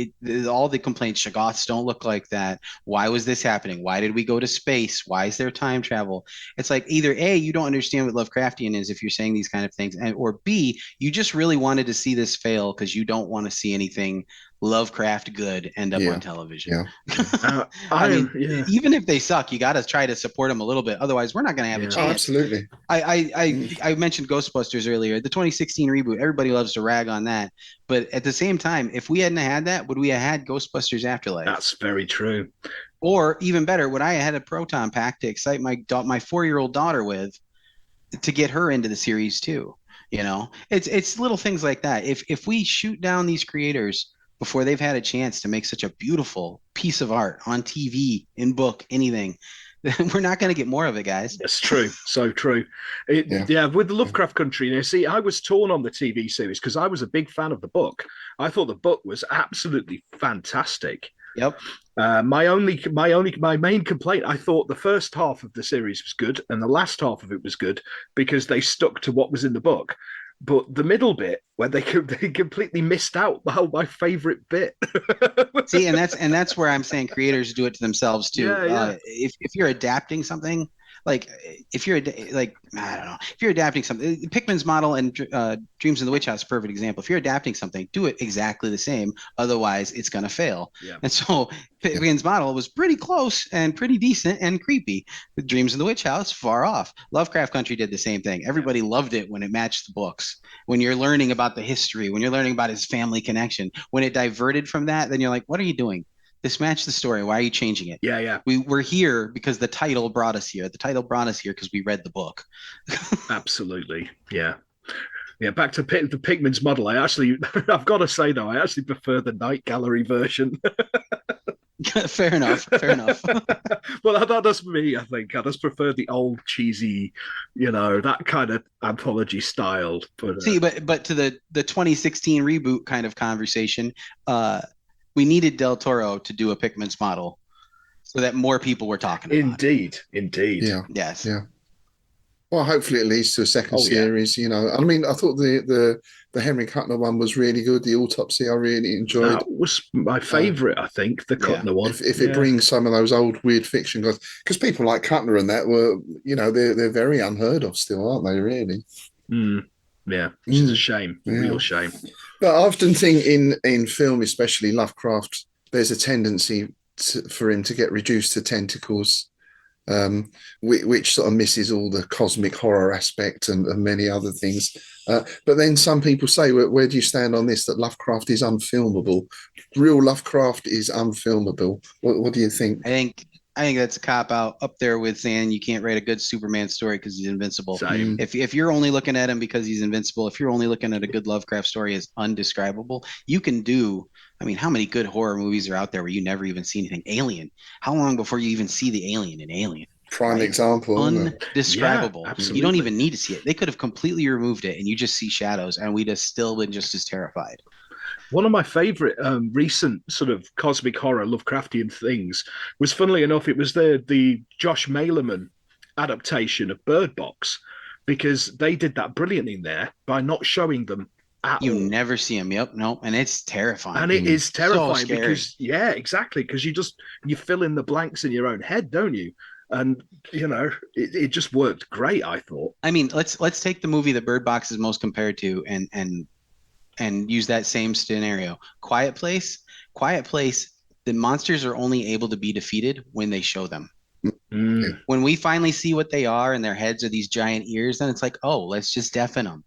all the complaints, shoggoths don't look like that. Why was this happening? Why did we go to space? Why is there time travel? It's like either A, you don't understand what Lovecraftian is if you're saying these kind of things, or B, you just really wanted to see this fail because you don't want to see anything Lovecraft good end up on television. Yeah. I mean, even if they suck, you got to try to support them a little bit. Otherwise, we're not going to have a chance. Oh, absolutely. I mentioned Ghostbusters earlier. The 2016 reboot, everybody loves to rag on that. But at the same time, if we hadn't had that, would we have had Ghostbusters Afterlife? That's very true. Or even better, would I have had a proton pack to excite my 4-year-old daughter with to get her into the series too? You know, it's little things like that. If we shoot down these creators before they've had a chance to make such a beautiful piece of art on TV, in book, anything, we're not going to get more of it, guys. That's true. So true. Yeah, with the Lovecraft Country, you see, I was torn on the TV series because I was a big fan of the book. I thought the book was absolutely fantastic. Yep. My main complaint, I thought the first half of the series was good and the last half of it was good because they stuck to what was in the book. But the middle bit, where they completely missed out my favorite bit. See, and that's where I'm saying creators do it to themselves too. Yeah. If you're adapting something, like if you're like, I don't know, if you're adapting something, Pickman's model and Dreams of the Witch House, perfect example. If you're adapting something, do it exactly the same. Otherwise, it's gonna fail. Yeah. And so Pickman's model was pretty close and pretty decent and creepy. The Dreams of the Witch House, far off. Lovecraft Country did the same thing. Everybody loved it when it matched the books. When you're learning about the history, when you're learning about his family connection, when it diverted from that, then you're like, what are you doing? This matched the story. Why are you changing it? Yeah. We're here because the title brought us here. The title brought us here because we read the book. Absolutely. Yeah. Yeah, back to the Pigman's model. I've got to say though, I actually prefer the Night Gallery version. Fair enough. Fair enough. Well, that's me. I think I just prefer the old cheesy, that kind of anthology style. But See, but to the 2016 reboot kind of conversation, we needed Del Toro to do a Pikmin's model so that more people were talking about indeed. Yeah. Yes. Yeah. Well, hopefully it leads to a second Oh, yeah. series. I mean, I thought the Henry Kuttner one was really good. The autopsy I really enjoyed. That was my favourite, I think, the Kuttner one. If it brings some of those old weird fiction guys, because people like Kuttner and that were, they're very unheard of still, aren't they? Really? Yeah, which is a shame, a real shame. But I often think in film, especially Lovecraft, there's a tendency for him to get reduced to tentacles. Which sort of misses all the cosmic horror aspect and many other things. But then some people say, where do you stand on this, that Lovecraft is unfilmable? Real Lovecraft is unfilmable. What do you think? I think that's a cop out up there with saying you can't write a good Superman story because he's invincible. Same. If you're only looking at him because he's invincible, if you're only looking at a good Lovecraft story as undescribable, you can do. I mean, how many good horror movies are out there where you never even see anything? Alien. How long before you even see the alien in Alien? Prime example. Undescribable. Yeah, you don't even need to see it. They could have completely removed it and you just see shadows and we'd have still been just as terrified. One of my favorite recent sort of cosmic horror Lovecraftian things was, funnily enough, it was the Josh Malerman adaptation of Bird Box, because they did that brilliantly in there by not showing them at You all. never see them. Yep. Nope. And it's terrifying. And it is terrifying So scary. because, yeah, exactly, because you fill in the blanks in your own head, don't you? And it just worked great, I thought. I mean, let's take the movie that Bird Box is most compared to and use that same scenario. Quiet Place. The monsters are only able to be defeated when they show them. When we finally see what they are and their heads are these giant ears, then it's like, oh, let's just deafen them.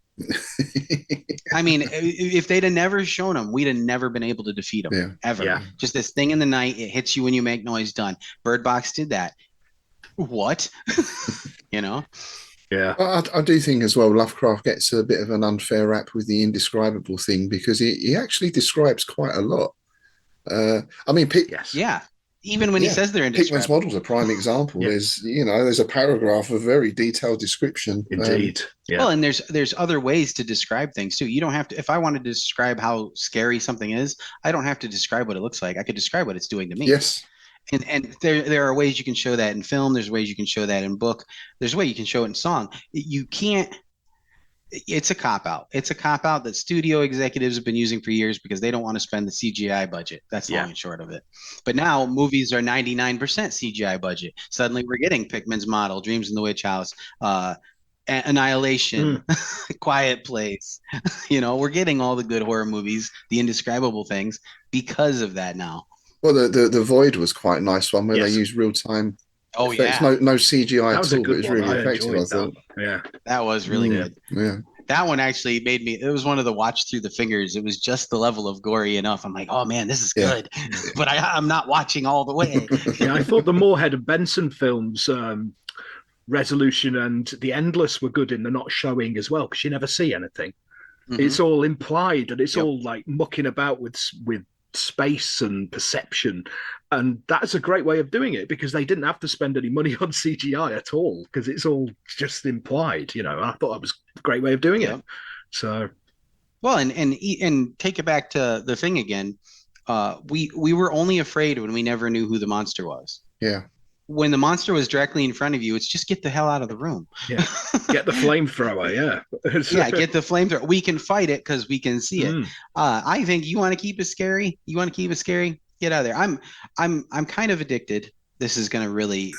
I mean, if they'd have never shown them, we'd have never been able to defeat them ever. Yeah. Just this thing in the night, it hits you when you make noise. Done. Bird Box did that. What? Yeah. I do think as well, Lovecraft gets a bit of an unfair rap with the indescribable thing, because he actually describes quite a lot. I mean, Yes. Yeah. Even when he says they're indescribable. Pikman's model's a prime example. There's a paragraph of very detailed description. Indeed. Well, and there's other ways to describe things too. You don't have to. If I wanted to describe how scary something is, I don't have to describe what it looks like. I could describe what it's doing to me. Yes. And there are ways you can show that in film. There's ways you can show that in book. There's a way you can show it in song. You can't. It's a cop out. It's a cop out that studio executives have been using for years because they don't want to spend the CGI budget. That's long and short of it. But now movies are 99% CGI budget. Suddenly we're getting Pikmin's model, Dreams in the Witch House, Annihilation, Quiet Place. We're getting all the good horror movies, the indescribable things, because of that now. Well, the Void was quite a nice one where they used real time. Oh effects. yeah, no CGI at all. It was really effective. I thought. Yeah, that was really good. Yeah, that one actually made me. It was one of the watch through the fingers. It was just the level of gory enough. I'm like, oh man, this is good, but I'm not watching all the way. I thought the Moorhead and Benson films, Resolution and The Endless, were good in the not showing as well, because you never see anything. It's all implied, and it's all like mucking about with space and perception, and that's a great way of doing it, because they didn't have to spend any money on CGI at all, because it's all just implied. I thought that was a great way of doing it. So, well, and take it back to the thing again. We were only afraid when we never knew who the monster was. Yeah. When the monster was directly in front of you, it's just get the hell out of the room. Yeah. Get the flamethrower. Yeah. Get the flamethrower. We can fight it because we can see it. I think you want to keep it scary. Get out of there. I'm kind of addicted. This is going to really,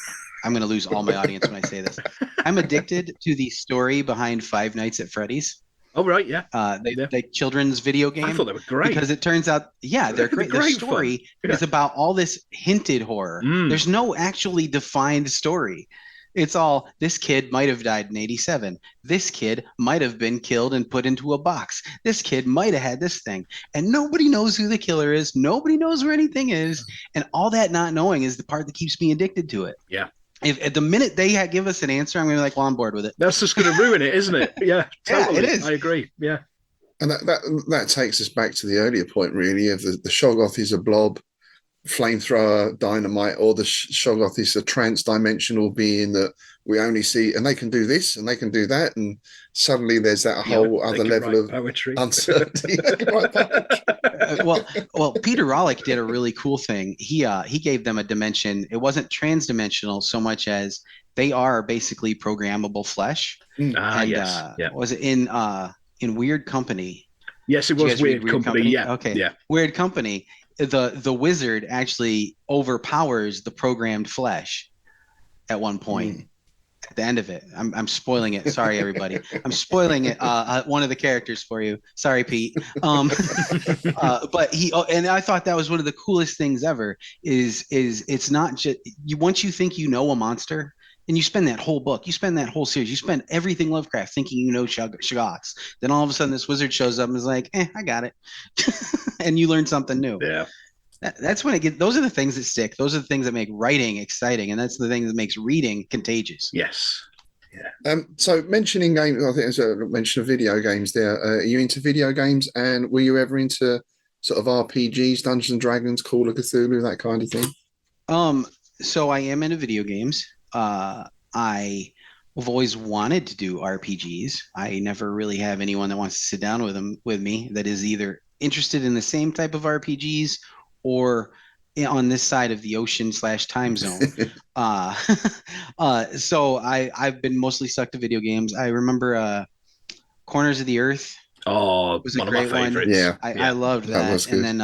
I'm going to lose all my audience when I say this. I'm addicted to the story behind Five Nights at Freddy's. Oh, right, yeah. The children's video game. I thought they were great. Because it turns out, they're great. The story is about all this hinted horror. There's no actually defined story. It's all, this kid might have died in 87. This kid might have been killed and put into a box. This kid might have had this thing. And nobody knows who the killer is. Nobody knows where anything is. And all that not knowing is the part that keeps me addicted to it. Yeah. If at the minute they give us an answer, I'm gonna be like, well, I'm bored with it. That's just going to ruin it, isn't it? Yeah, totally. Yeah, it is. I agree. Yeah. And that takes us back to the earlier point, really, of the shoggoth is a blob, flamethrower, dynamite, or the shoggoth is a trans-dimensional being that we only see, and they can do this and they can do that, and suddenly there's that whole other level of poetry, uncertainty. Well, Peter Rawlik did a really cool thing. He gave them a dimension. It wasn't trans-dimensional so much as they are basically programmable flesh. Yes. Was it in Weird Company? Yes, it was Weird Company. Yeah. Okay. Yeah. Weird Company. The wizard actually overpowers the programmed flesh at one point. At the end of it, I'm spoiling it. Sorry, everybody. I'm spoiling it. One of the characters for you. Sorry, Pete. But and I thought that was one of the coolest things ever. Is it's not just once you think you know a monster. And you spend that whole book, you spend that whole series, you spend everything Lovecraft thinking you know shoggoths. Then all of a sudden this wizard shows up and is like, I got it. And you learn something new. Yeah. That's when those are the things that stick. Those are the things that make writing exciting. And that's the thing that makes reading contagious. Yes. Yeah. So mentioning games, I think there's a mention of video games there. Are you into video games? And were you ever into sort of RPGs, Dungeons and Dragons, Call of Cthulhu, that kind of thing? So I am into video games. I have always wanted to do RPGs. I never really have anyone that wants to sit down with me that is either interested in the same type of RPGs or on this side of the ocean / time zone. So I've been mostly stuck to video games. I remember Corners of the Earth. Oh, was a great one. Yeah, I loved that. And then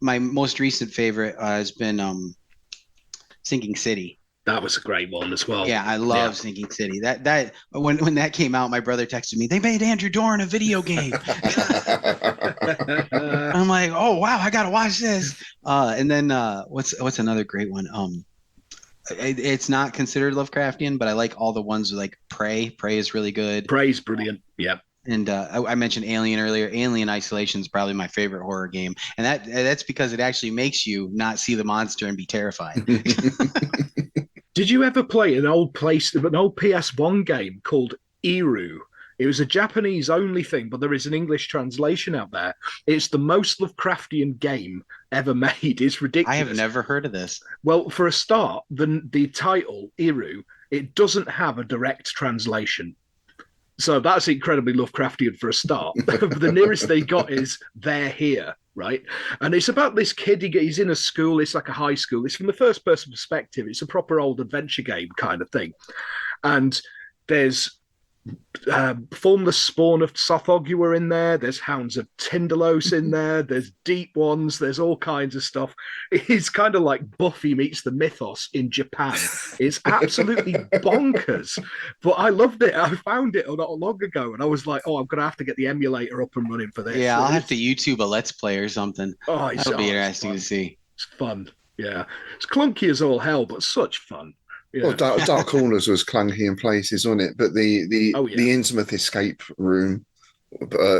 my most recent favorite has been Sinking City. That was a great one as well. Yeah, I love Sinking City. That when that came out, my brother texted me, they made Andrew Dorn a video game. I'm like, oh wow, I gotta watch this. And then what's another great one? It's not considered Lovecraftian, but I like all the ones like Prey. Prey is really good. Prey's brilliant. Yeah. And I mentioned Alien earlier. Alien Isolation is probably my favorite horror game, and that's because it actually makes you not see the monster and be terrified. Did you ever play an old PS1 game called Iru? It was a Japanese only thing, but there is an English translation out there. It's the most Lovecraftian game ever made. It's ridiculous. I have never heard of this. Well, for a start, the title Iru, it doesn't have a direct translation. So that's incredibly Lovecraftian for a start. The nearest they got is "They're here," right? And it's about this kid. He's in a school. It's like a high school. It's from the first person perspective. It's a proper old adventure game kind of thing. And there's Formless Spawn of Sothogua in there. There's Hounds of Tindalos in there. There's Deep Ones. There's all kinds of stuff. It's kind of like Buffy meets the Mythos in Japan. It's absolutely bonkers. But I loved it. I found it not long ago, and I was like, oh, I'm going to have to get the emulator up and running for this. Yeah, I'll have to YouTube a Let's Play or something. Oh, that'll be interesting to see. It's fun. Yeah. It's clunky as all hell, but such fun. Yeah. Well, Dark Corners was clunky in places, wasn't it? But the Innsmouth escape room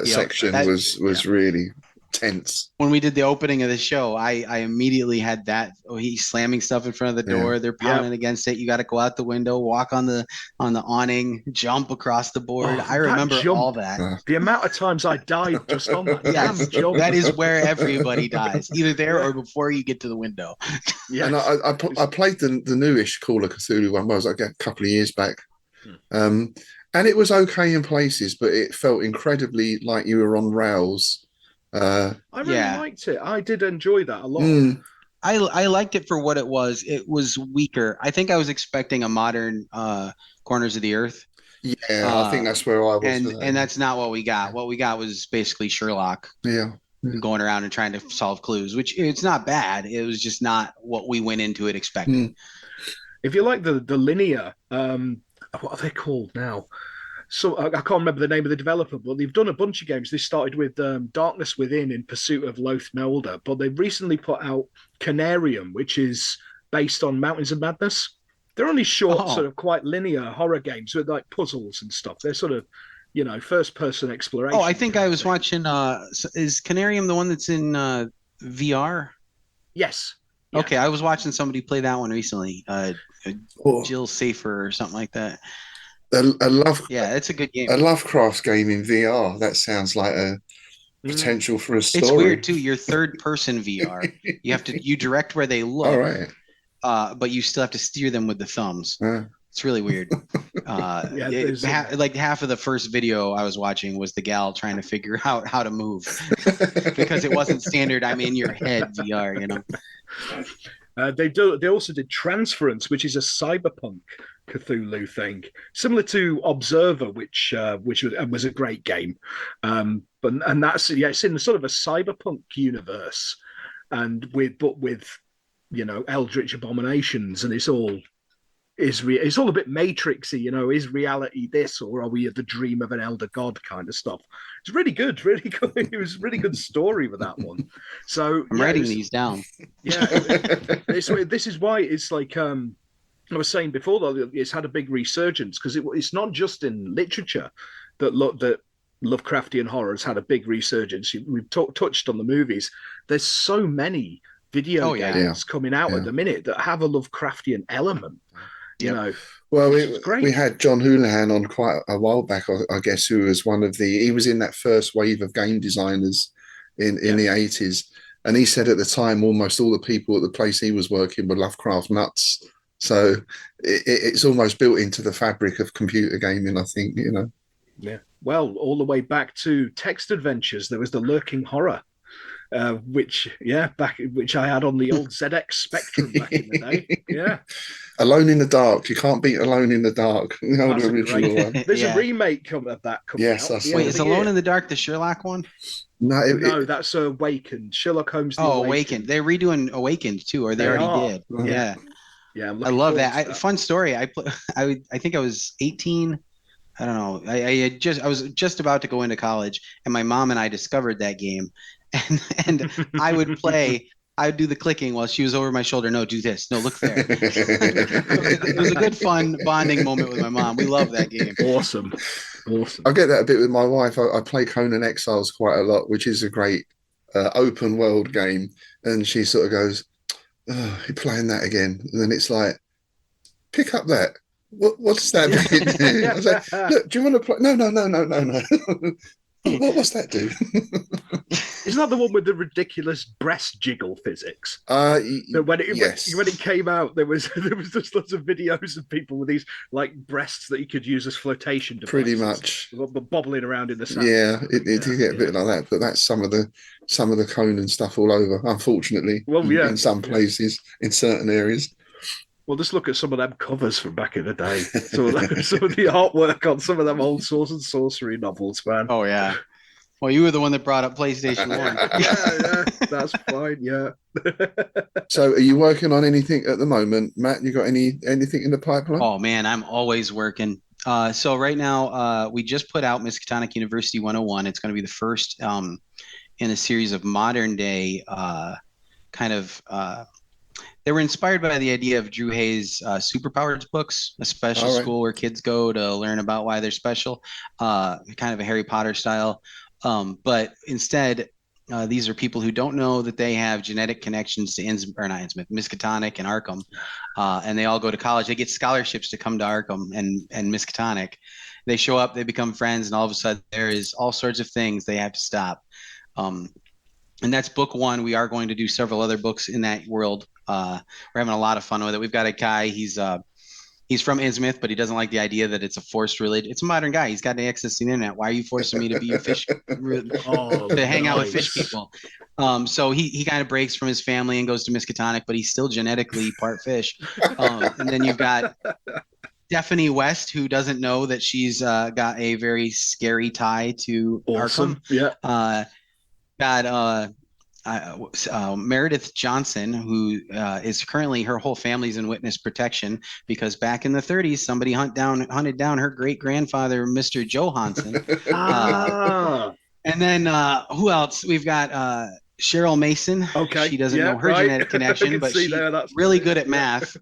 section was really tense. When we did the opening of the show, I immediately had that. Oh, he's slamming stuff in front of the door. They're pounding against it. You got to go out the window, walk on the awning, jump across the board. I remember all that. The amount of times I died just on that damn jump. That is where everybody dies, either there or before you get to the window. Yeah, and I played the newish Call of Cthulhu one. Was like a couple of years back. And it was okay in places, but it felt incredibly like you were on rails. I really liked it. I did enjoy that a lot. I liked it for what it was. It was weaker. I think I was expecting a modern Corners of the Earth. Yeah, I think that's where I was. And that's not what we got. What we got was basically Sherlock. Yeah. Going around and trying to solve clues, which it's not bad. It was just not what we went into it expecting. If you like the linear, what are they called now? So I can't remember the name of the developer, but they've done a bunch of games. They started with Darkness Within in Pursuit of Loth Melder, but they've recently put out Canarium, which is based on Mountains of Madness. They're only short, sort of quite linear horror games with like puzzles and stuff. They're sort of, first-person exploration. Oh, I think I was watching. Is Canarium the one that's in VR? Yes. Okay, I was watching somebody play that one recently. Or Jill Safer or something like that. a love Yeah, it's a good game. a Lovecraft game in VR. That sounds like a Mm. potential for a It's story. weird too. You're third person VR. You direct where they All look, right. but you still have to steer them with the thumbs. Uh, It's really weird. Yeah, there's Like half of the first video I was watching was the gal trying to figure out how to move because it wasn't standard. I'm in your head VR, you know. They also did Transference, which is a cyberpunk Cthulhu thing, similar to Observer, which was a great game. But that's it's in sort of a cyberpunk universe, and with eldritch abominations, and it's all a bit matrixy, is reality this, or are we the dream of an elder god kind of stuff? It's really good, really good. It was a really good story with that one. So I'm writing these down. Yeah, this is why it's like I was saying before, though, it's had a big resurgence because it's not just in literature that Lovecraftian horror has had a big resurgence. We've touched on the movies. There's so many video games coming out at the minute that have a Lovecraftian element. Well, we had John Houlihan on quite a while back, I guess, who was he was in that first wave of game designers in the 80s. And he said at the time, almost all the people at the place he was working were Lovecraft nuts. So it's almost built into the fabric of computer gaming, I think, Yeah. Well, all the way back to text adventures, there was the Lurking Horror. Which I had on the old ZX Spectrum back in the day. Yeah. Alone in the Dark. You can't beat Alone in the Dark. The old original one. There's a remake of that coming out. Wait, is Alone in the Dark the Sherlock one? No, that's Awakened. Sherlock Holmes. Awakened. They're redoing Awakened too, or they already did. Yeah. Yeah. I love that. Fun story. I think I was 18. I don't know. I was just about to go into college, and my mom and I discovered that game. And I would do the clicking while she was over my shoulder. No, do this. No, look there. It was a good, fun bonding moment with my mom. We love that game. Awesome. I get that a bit with my wife. I play Conan Exiles quite a lot, which is a great open world game. And she sort of goes, "Oh, you're playing that again." And then it's like, pick up that. What's that do? I was like, "Look, do you want to play?" No. What's that do? Isn't that the one with the ridiculous breast jiggle physics? When it came out, there was just lots of videos of people with these like breasts that you could use as flotation devices. Pretty much, bobbling around in the sand. Yeah, it did get a bit like that, but that's some of the Conan stuff all over. Unfortunately, in some places, in certain areas. Well, just look at some of them covers from back in the day. Some of the artwork on some of them old Sword and Sorcery novels, man. Oh, yeah. Well, you were the one that brought up PlayStation 1. yeah, that's fine, yeah. So are you working on anything at the moment, Matt? You got anything in the pipeline? Oh, man, I'm always working. So right now, we just put out Miskatonic University 101. It's going to be the first in a series of modern day they were inspired by the idea of Drew Hayes' superpowers books, a special school where kids go to learn about why they're special, kind of a Harry Potter style. But instead, these are people who don't know that they have genetic connections to Miskatonic and Arkham, and they all go to college. They get scholarships to come to Arkham and Miskatonic. They show up, they become friends, and all of a sudden there is all sorts of things they have to stop. And that's book one. We are going to do several other books in that world. We're having a lot of fun with it. We've got a guy, he's from Innsmouth, but he doesn't like the idea that it's a forced religion. It's a modern guy. He's got access to the internet. Why are you forcing me to be a fish, to hang out with fish people? So he kind of breaks from his family and goes to Miskatonic, but he's still genetically part fish. And then you've got Stephanie West, who doesn't know that she's got a very scary tie to Arkham. Yeah. Got Meredith Johnson, who is currently, her whole family's in witness protection because back in the 30s, somebody hunted down her great grandfather, Mr. Johansson. And then who else? We've got Cheryl Mason. Okay, she doesn't know her genetic connection, but she's really good at math.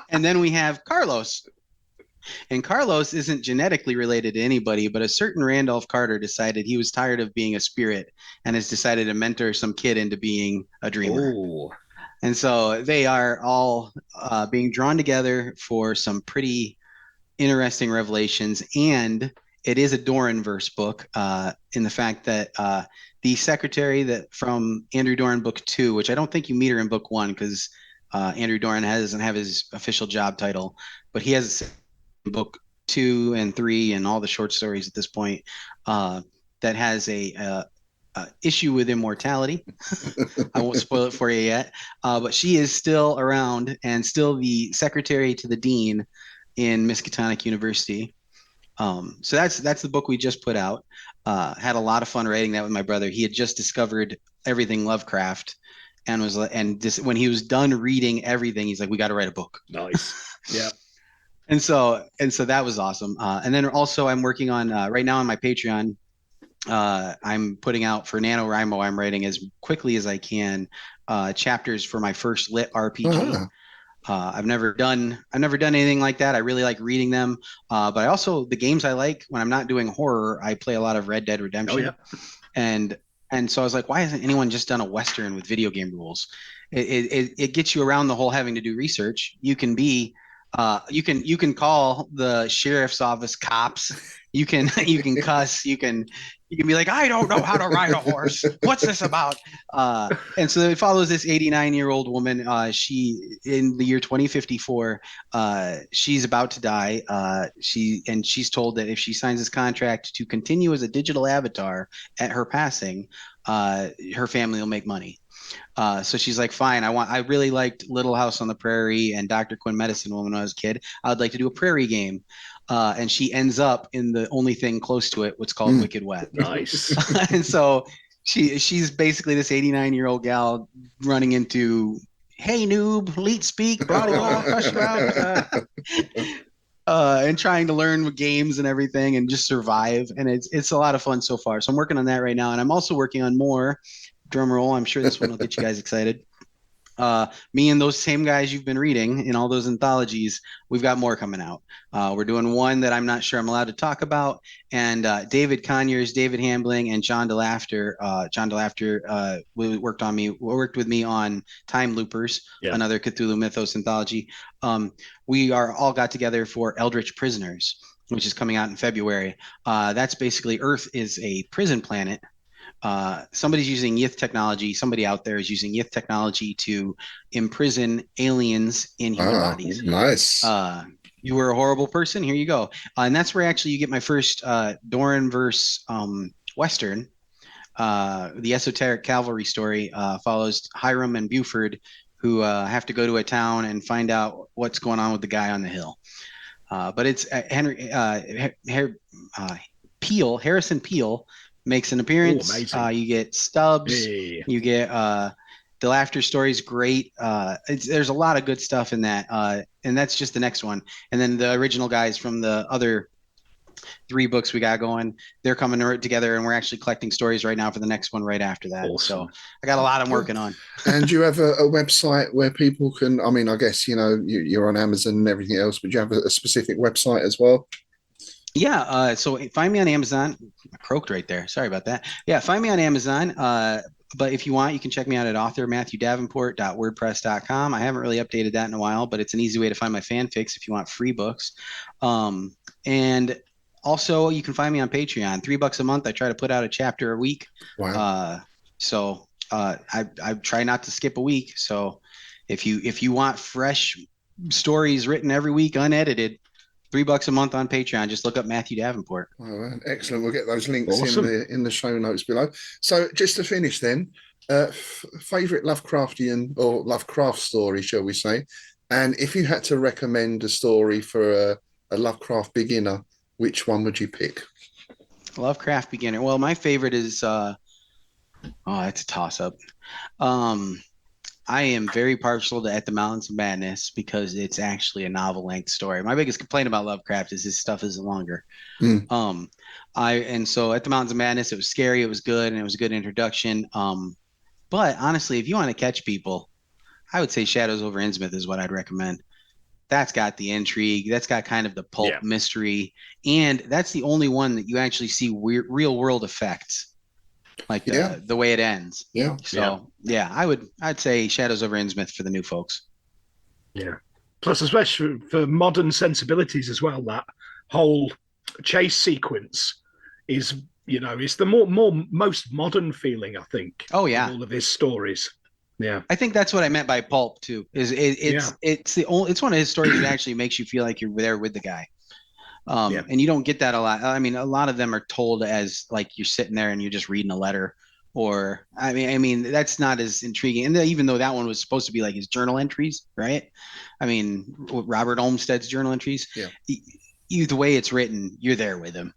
And then we have Carlos. And Carlos isn't genetically related to anybody, but a certain Randolph Carter decided he was tired of being a spirit and has decided to mentor some kid into being a dreamer. Ooh. And so they are all being drawn together for some pretty interesting revelations. And it is a Doran-verse book in the fact that the secretary that from Andrew Doran book 2, which I don't think you meet her in book 1 because Andrew Doran doesn't have his official job title, but he has book 2 and 3 and all the short stories at this point that has a issue with immortality. I won't spoil it for you yet, but she is still around and still the secretary to the dean in Miskatonic University. So that's the book we just put out. Had a lot of fun writing that with my brother. He had just discovered everything Lovecraft and when he was done reading everything, he's like, we got to write a book. Nice. Yeah. And so that was awesome. And then also I'm working on right now on my Patreon. I'm putting out for NaNoWriMo. I'm writing as quickly as I can chapters for my first lit RPG. I've never done anything like that. I really like reading them, but I also the games I like when I'm not doing horror. I play a lot of Red Dead Redemption, and so I was like, why hasn't anyone just done a Western with video game rules? It gets you around the whole having to do research. You can be you can call the sheriff's office cops. You can cuss. You can be like, I don't know how to ride a horse. What's this about? And so it follows this 89-year-old woman. She in the year 2054, she's about to die. She's told that if she signs this contract to continue as a digital avatar at her passing, her family will make money. So she's like, fine, I really liked Little House on the Prairie and Dr. Quinn Medicine Woman when I was a kid. I would like to do a prairie game. And she ends up in the only thing close to it, what's called Wicked Wet. Nice. And so she's basically this 89-year-old gal running into, hey noob, leet speak, blah blah blah, hush out, and trying to learn games and everything and just survive. And it's a lot of fun so far. So I'm working on that right now, and I'm also working on more. Drum roll. I'm sure this one will get you guys excited. Me and those same guys you've been reading in all those anthologies, we've got more coming out. We're doing one that I'm not sure I'm allowed to talk about. And David Conyers, David Hambling, and John DeLaughter. John DeLaughter worked with me on Time Loopers, another Cthulhu Mythos anthology. We all got together for Eldritch Prisoners, which is coming out in February. That's basically Earth is a prison planet. Somebody's using Yith technology. Somebody out there is using Yith technology to imprison aliens in human bodies. Nice. You were a horrible person. Here you go. And that's where actually you get my first Doran verse Western. The Esoteric Cavalry story follows Hiram and Buford, who have to go to a town and find out what's going on with the guy on the hill. But it's Harrison Peel makes an appearance. You get Stubbs. Hey. You get the Laughter Story's great. There's a lot of good stuff in that, and that's just the next one. And then the original guys from the other 3 books we got going, they're coming together, and we're actually collecting stories right now for the next one right after that. Awesome. So I got a lot I'm working on. And you have a website where people can, I mean, I guess, you're on Amazon and everything else, but you have a specific website as well? Yeah, so find me on Amazon. I croaked right there. Sorry about that. Yeah, find me on Amazon. But if you want, you can check me out at authormatthewdavenport.wordpress.com. I haven't really updated that in a while, but it's an easy way to find my fanfics if you want free books. And also, you can find me on Patreon. $3 a month. I try to put out a chapter a week. Wow. So I try not to skip a week. So if you want fresh stories written every week, unedited, $3 a month on Patreon. Just look up Matthew Davenport. Oh, excellent. We'll get those links in the show notes below. So just to finish then, favorite Lovecraftian or Lovecraft story, shall we say? And if you had to recommend a story for a Lovecraft beginner, which one would you pick? Lovecraft beginner. Well, my favorite is it's a toss-up. I am very partial to At the Mountains of Madness because it's actually a novel-length story. My biggest complaint about Lovecraft is his stuff isn't longer. So At the Mountains of Madness, it was scary, it was good, and it was a good introduction. But honestly, if you want to catch people, I would say Shadows over Innsmouth is what I'd recommend. That's got the intrigue. That's got kind of the pulp mystery. And that's the only one that you actually see real-world effects. like Yeah. the way it ends. Yeah. So yeah, I'd say Shadows over Innsmouth for the new folks. Yeah. Plus, especially for modern sensibilities as well, that whole chase sequence is, it's the most modern feeling, I think, Oh of yeah. all of his stories. Yeah. I think that's what I meant by pulp too. It's one of his stories that actually makes you feel like you're there with the guy. And you don't get that a lot. I mean, a lot of them are told as like you're sitting there and you're just reading a letter, or I mean that's not as intriguing. And even though that one was supposed to be like his journal entries, right? I mean, Robert Olmsted's journal entries. Yeah. The way it's written, you're there with him.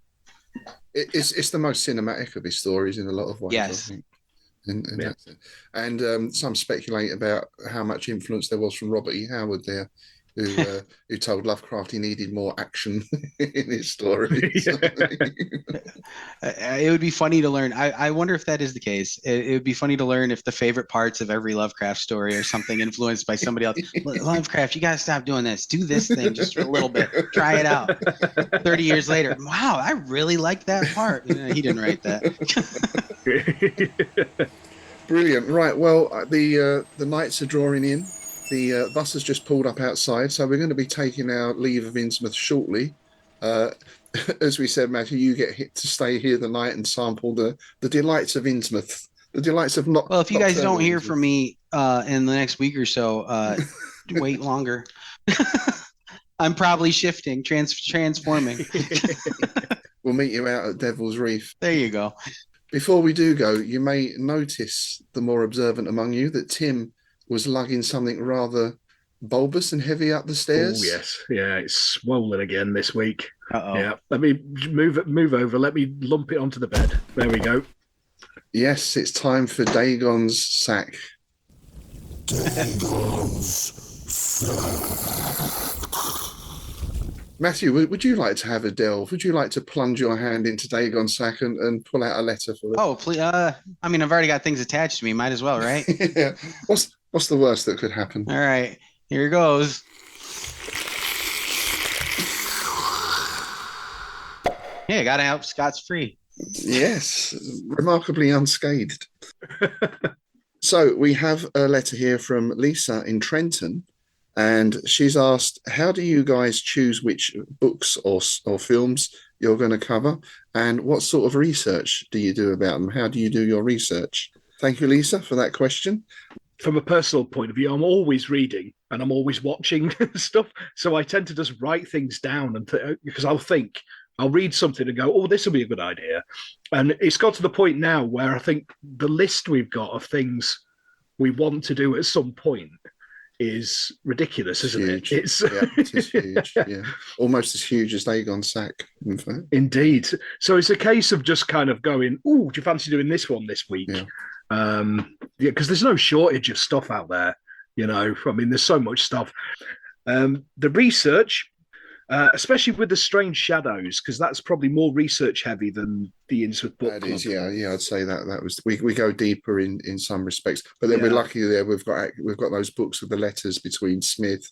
It's the most cinematic of his stories in a lot of ways. Yes. I think. That's it. And some speculate about how much influence there was from Robert E. Howard there, who told Lovecraft he needed more action in his stories. It would be funny to learn. I wonder if that is the case. It would be funny to learn if the favorite parts of every Lovecraft story are something influenced by somebody else. Lovecraft, you got to stop doing this. Do this thing just for a little bit. Try it out. 30 years later, wow, I really like that part. He didn't write that. Brilliant. Right. Well, the nights are drawing in. The bus has just pulled up outside, so we're going to be taking our leave of Innsmouth shortly. As we said, Matthew, you get to stay here the night and sample the delights of Innsmouth, the delights of not. Well, if you guys don't hear from me in the next week or so, wait longer. I'm probably shifting, transforming. We'll meet you out at Devil's Reef. There you go. Before we do go, you may notice, the more observant among you, that Tim was lugging something rather bulbous and heavy up the stairs. Oh yes, yeah, it's swollen again this week. Uh-oh. Yeah, let me move over. Let me lump it onto the bed. There we go. Yes, it's time for Dagon's sack. Dagon's sack. Matthew, would you like to have a delve? Would you like to plunge your hand into Dagon's sack and pull out a letter for us? Oh, please. I mean, I've already got things attached to me. Might as well, right? Yeah. What's the worst that could happen? All right. Here goes. Yeah, got out scot-free. Yes, remarkably unscathed. So we have a letter here from Lisa in Trenton, and she's asked, how do you guys choose which books or films you're going to cover, and what sort of research do you do about them? How do you do your research? Thank you, Lisa, for that question. From a personal point of view, I'm always reading and I'm always watching stuff. So I tend to just write things down because I'll read something and go, oh, this will be a good idea. And it's got to the point now where I think the list we've got of things we want to do at some point is ridiculous, isn't huge. It? It's it is huge. Yeah, almost as huge as Dagon's sack, in fact. Indeed. So it's a case of just kind of going, oh, do you fancy doing this one this week? Yeah. Because there's no shortage of stuff out there. I mean, there's so much stuff. The research, especially with the Strange Shadows, because that's probably more research heavy than the Innsmouth Book Club. Is, yeah, I'd say that was we go deeper in some respects, but then we're lucky there. We've got those books with the letters between Smith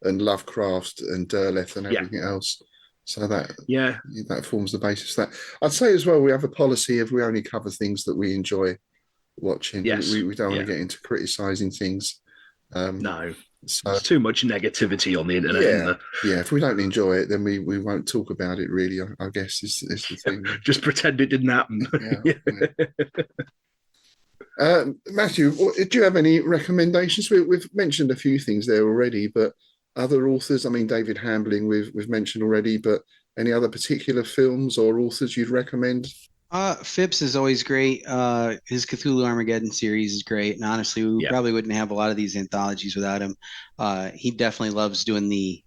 and Lovecraft and Derleth and everything else. So that forms the basis of that. I'd say as well, we have a policy of we only cover things that we enjoy watching. Yes. We don't want to get into criticizing things. No. So, there's too much negativity on the internet. Yeah. If we don't enjoy it, then we won't talk about it. Really, I guess is the thing. Just pretend it didn't happen. Matthew, do you have any recommendations? We've mentioned a few things there already, but other authors. I mean, David Hambling we've mentioned already, but any other particular films or authors you'd recommend? Phipps is always great. His Cthulhu Armageddon series is great, and honestly, we probably wouldn't have a lot of these anthologies without him. He definitely loves doing the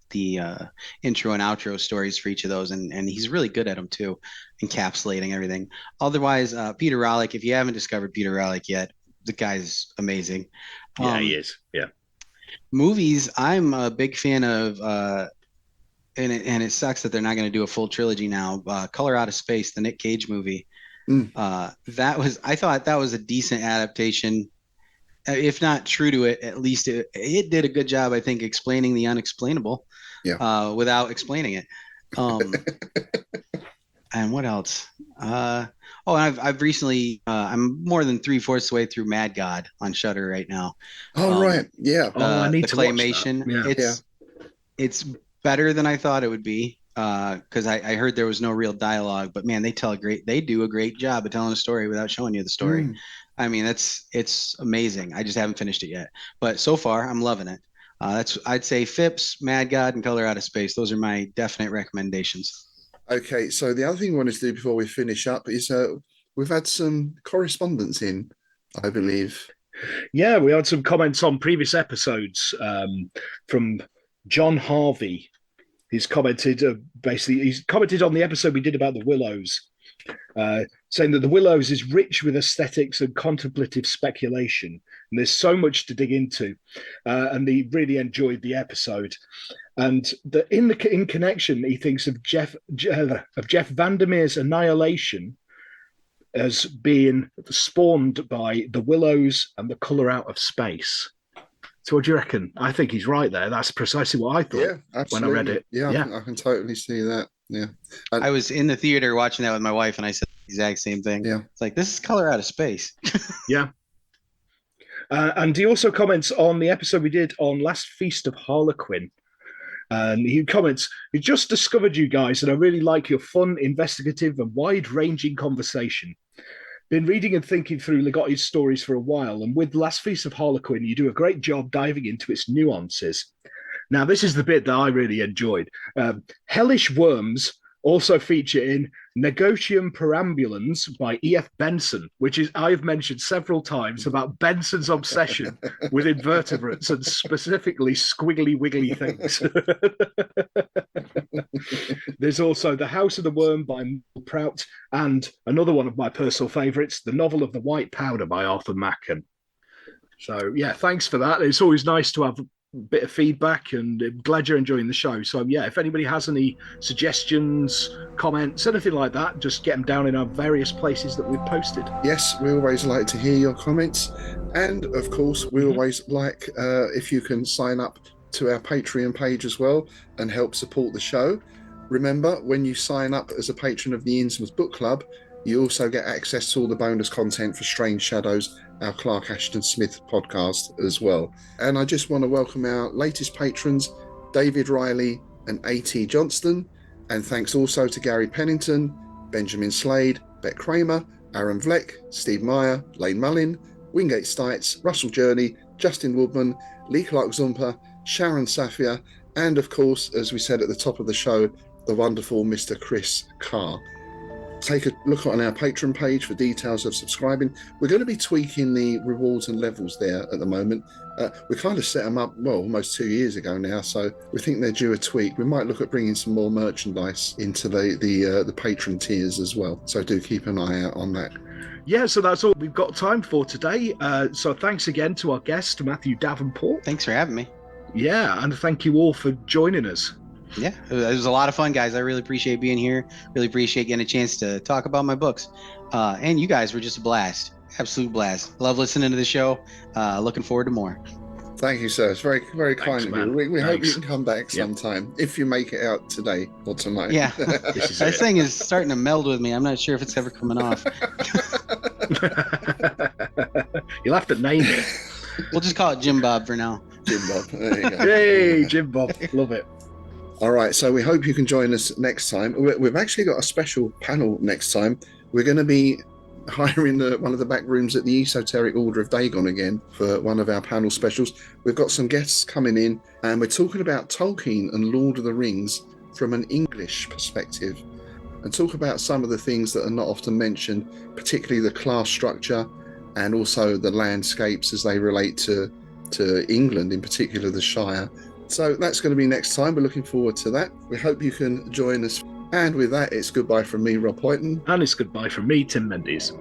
intro and outro stories for each of those, and he's really good at them too, encapsulating everything. Otherwise, Peter Rawlik, if you haven't discovered Peter Rawlik yet, the guy's amazing. Yeah, he is. Yeah. Movies, I'm a big fan of. And it sucks that they're not going to do a full trilogy now. Color Out of Space, the Nick Cage movie. I thought that was a decent adaptation, if not true to it. At least it did a good job, I think, explaining the unexplainable, without explaining it. And what else? Oh, and I've recently I'm more than 3/4 way through Mad God on Shudder right now. Oh, right. Yeah. Oh, I need The to watch that. claymation. Yeah. It's better than I thought it would be. Because I heard there was no real dialogue, but man, they do a great job of telling a story without showing you the story. Mm. I mean, it's amazing. I just haven't finished it yet, but so far I'm loving it. I'd say Phipps, Mad God, and Color Out of Space. Those are my definite recommendations. Okay, so the other thing we wanted to do before we finish up is we've had some correspondence in, I believe. Yeah, we had some comments on previous episodes from John Harvey. He's commented he's commented on the episode we did about the Willows, saying that the Willows is rich with aesthetics and contemplative speculation, and there's so much to dig into, and he really enjoyed the episode. And in connection, he thinks of Jeff Vandermeer's Annihilation as being spawned by the Willows and the Color Out of Space. So what do you reckon? I think he's right there. That's precisely what I thought when I read it. Yeah, I can totally see that. Yeah. I was in the theater watching that with my wife, and I said the exact same thing. Yeah. It's like, this is Color Out of Space. Yeah. And he also comments on the episode we did on Last Feast of Harlequin. And he comments, "We just discovered you guys, and I really like your fun, investigative, and wide-ranging conversation. Been reading and thinking through Ligotti's stories for a while, and with Last Feast of Harlequin, you do a great job diving into its nuances." Now, this is the bit that I really enjoyed. Hellish worms also feature in Negotium Perambulans by E.F. Benson, which is I've mentioned several times about Benson's obsession with invertebrates and specifically squiggly wiggly things. There's also The House of the Worm by Michael Prout, and another one of my personal favourites, The Novel of the White Powder by Arthur Machen. So, yeah, thanks for that. It's always nice to have bit of feedback, and I'm glad you're enjoying the show. So yeah, if anybody has any suggestions, comments, anything like that, just get them down in our various places that we've posted. Yes, we always like to hear your comments, and of course we always like if you can sign up to our Patreon page as well and help support the show. Remember, when you sign up as a patron of the Innsmouth Book Club, you also get access to all the bonus content for Strange Shadows, our Clark Ashton Smith podcast as well. And I just want to welcome our latest patrons, David Riley and A.T. Johnston. And thanks also to Gary Pennington, Benjamin Slade, Beck Kramer, Aaron Vleck, Steve Meyer, Lane Mullin, Wingate Stites, Russell Journey, Justin Woodman, Lee Clark Zumper, Sharon Safia, and of course, as we said at the top of the show, the wonderful Mr. Chris Carr. Take a look on our Patreon page for details of subscribing. We're going to be tweaking the rewards and levels there at the moment. We kind of set them up, well, almost 2 years ago now, so we think they're due a tweak. We might look at bringing some more merchandise into the patron tiers as well. So do keep an eye out on that. Yeah, so that's all we've got time for today. So thanks again to our guest, Matthew Davenport. Thanks for having me. Yeah, and thank you all for joining us. Yeah, it was a lot of fun, guys. I really appreciate being here. Really appreciate getting a chance to talk about my books. And you guys were just a blast. Absolute blast. Love listening to the show. Looking forward to more. Thank you, sir. It's very, very kind of you. We hope you can come back Yep. sometime, if you make it out today or tonight. Yeah. This is This it. thing is starting to meld with me. I'm not sure if it's ever coming off. You'll have to name it. We'll just call it Jim Bob for now. Jim Bob. There you go. Hey, Jim Bob. Love it. All right, so we hope you can join us next time. We've actually got a special panel next time. We're going to be hiring one of the back rooms at the Esoteric Order of Dagon again for one of our panel specials. We've got some guests coming in, and we're talking about Tolkien and Lord of the Rings from an English perspective, and talk about some of the things that are not often mentioned, particularly the class structure and also the landscapes as they relate to England, in particular the Shire. So that's going to be next time. We're looking forward to that. We hope you can join us. And with that, it's goodbye from me, Rob Hoyton. And it's goodbye from me, Tim Mendes.